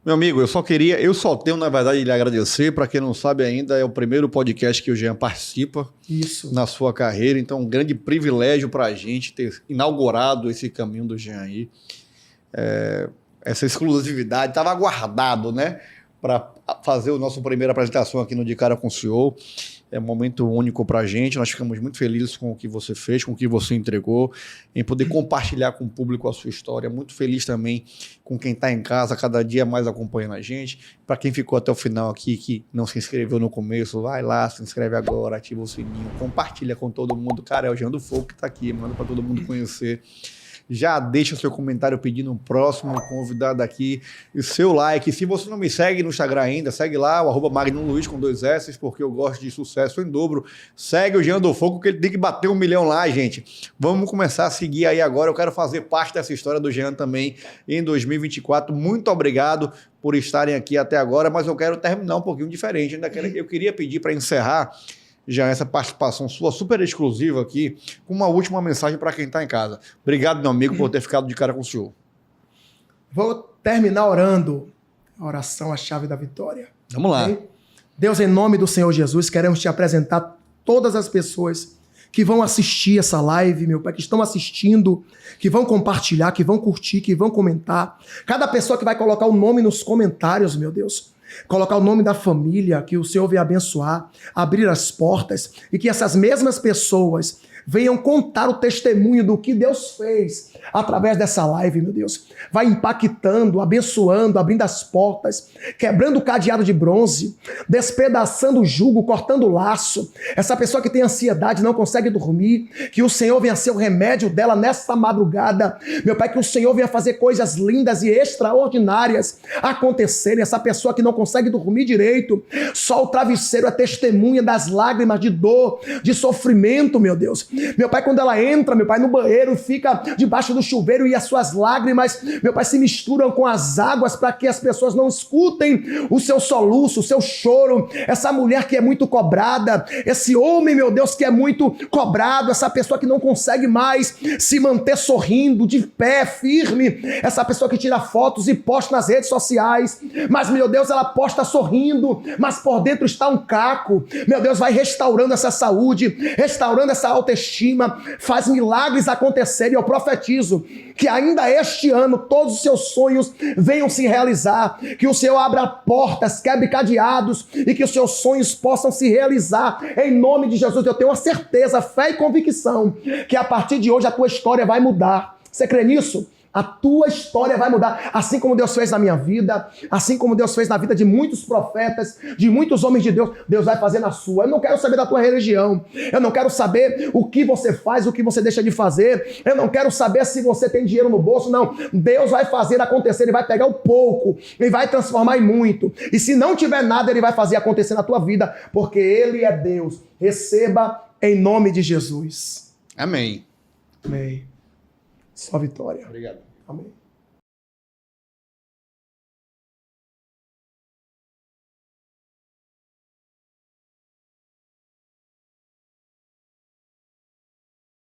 Meu amigo, eu só tenho, na verdade, lhe agradecer. Para quem não sabe ainda, é o primeiro podcast que o Jean participa. Isso. Na sua carreira. Então, um grande privilégio para a gente ter inaugurado esse caminho do Jean aí. Essa exclusividade estava aguardado, né? Para fazer a nossa primeira apresentação aqui no De Cara com o CEO. É um momento único para a gente. Nós ficamos muito felizes com o que você fez, com o que você entregou, em poder compartilhar com o público a sua história. Muito feliz também com quem está em casa, cada dia mais acompanhando a gente. Para quem ficou até o final aqui, que não se inscreveu no começo, vai lá, se inscreve agora, ativa o sininho, compartilha com todo mundo. Cara, é o Jean do Fogo que está aqui, manda para todo mundo conhecer. Já deixa o seu comentário pedindo um próximo convidado aqui e seu like. Se você não me segue no Instagram ainda, segue lá, o @MagnumLuiz com 2 S, porque eu gosto de sucesso em dobro. Segue o Jean do Fogo, que ele tem que bater 1 milhão lá, gente. Vamos começar a seguir aí agora. Eu quero fazer parte dessa história do Jean também em 2024. Muito obrigado por estarem aqui até agora, mas eu quero terminar um pouquinho diferente. Eu queria pedir para encerrar já essa participação sua super exclusiva aqui, com uma última mensagem para quem está em casa. Obrigado, meu amigo, por ter ficado de cara com o senhor. Vou terminar orando. A oração, a chave da vitória. Vamos lá. Okay? Deus, em nome do Senhor Jesus, queremos te apresentar todas as pessoas que vão assistir essa live, meu Pai, que estão assistindo, que vão compartilhar, que vão curtir, que vão comentar. Cada pessoa que vai colocar o nome nos comentários, meu Deus. Colocar o nome da família, que o Senhor venha abençoar, abrir as portas e que essas mesmas pessoas venham contar o testemunho do que Deus fez através dessa live, meu Deus. Vai impactando, abençoando, abrindo as portas, quebrando o cadeado de bronze, despedaçando o jugo, cortando o laço. Essa pessoa que tem ansiedade, não consegue dormir, que o Senhor venha ser o remédio dela nesta madrugada. Meu Pai, que o Senhor venha fazer coisas lindas e extraordinárias acontecerem. Essa pessoa que não consegue dormir direito, só o travesseiro é testemunha das lágrimas de dor, de sofrimento, meu Deus. Meu Pai, quando ela entra, meu Pai, no banheiro, fica debaixo do chuveiro e as suas lágrimas, meu Pai, se misturam com as águas para que as pessoas não escutem o seu soluço, o seu choro. Essa mulher que é muito cobrada, esse homem, meu Deus, que é muito cobrado, essa pessoa que não consegue mais se manter sorrindo, de pé, firme, essa pessoa que tira fotos e posta nas redes sociais, mas, meu Deus, ela posta sorrindo, mas por dentro está um caco. Meu Deus, vai restaurando essa saúde, restaurando essa autoestima, faz milagres acontecerem. Eu profetizo que ainda este ano todos os seus sonhos venham se realizar, que o Senhor abra portas, quebre cadeados e que os seus sonhos possam se realizar em nome de Jesus. Eu tenho uma certeza, fé e convicção que a partir de hoje a tua história vai mudar. Você crê nisso? A tua história vai mudar, assim como Deus fez na minha vida, assim como Deus fez na vida de muitos profetas, de muitos homens de Deus, Deus vai fazer na sua. Eu não quero saber da tua religião, eu não quero saber o que você faz, o que você deixa de fazer, eu não quero saber se você tem dinheiro no bolso, não. Deus vai fazer acontecer, Ele vai pegar o pouco, Ele vai transformar em muito, e se não tiver nada, Ele vai fazer acontecer na tua vida, porque Ele é Deus. Receba em nome de Jesus. Amém. Amém. Só vitória. Obrigado. Amém.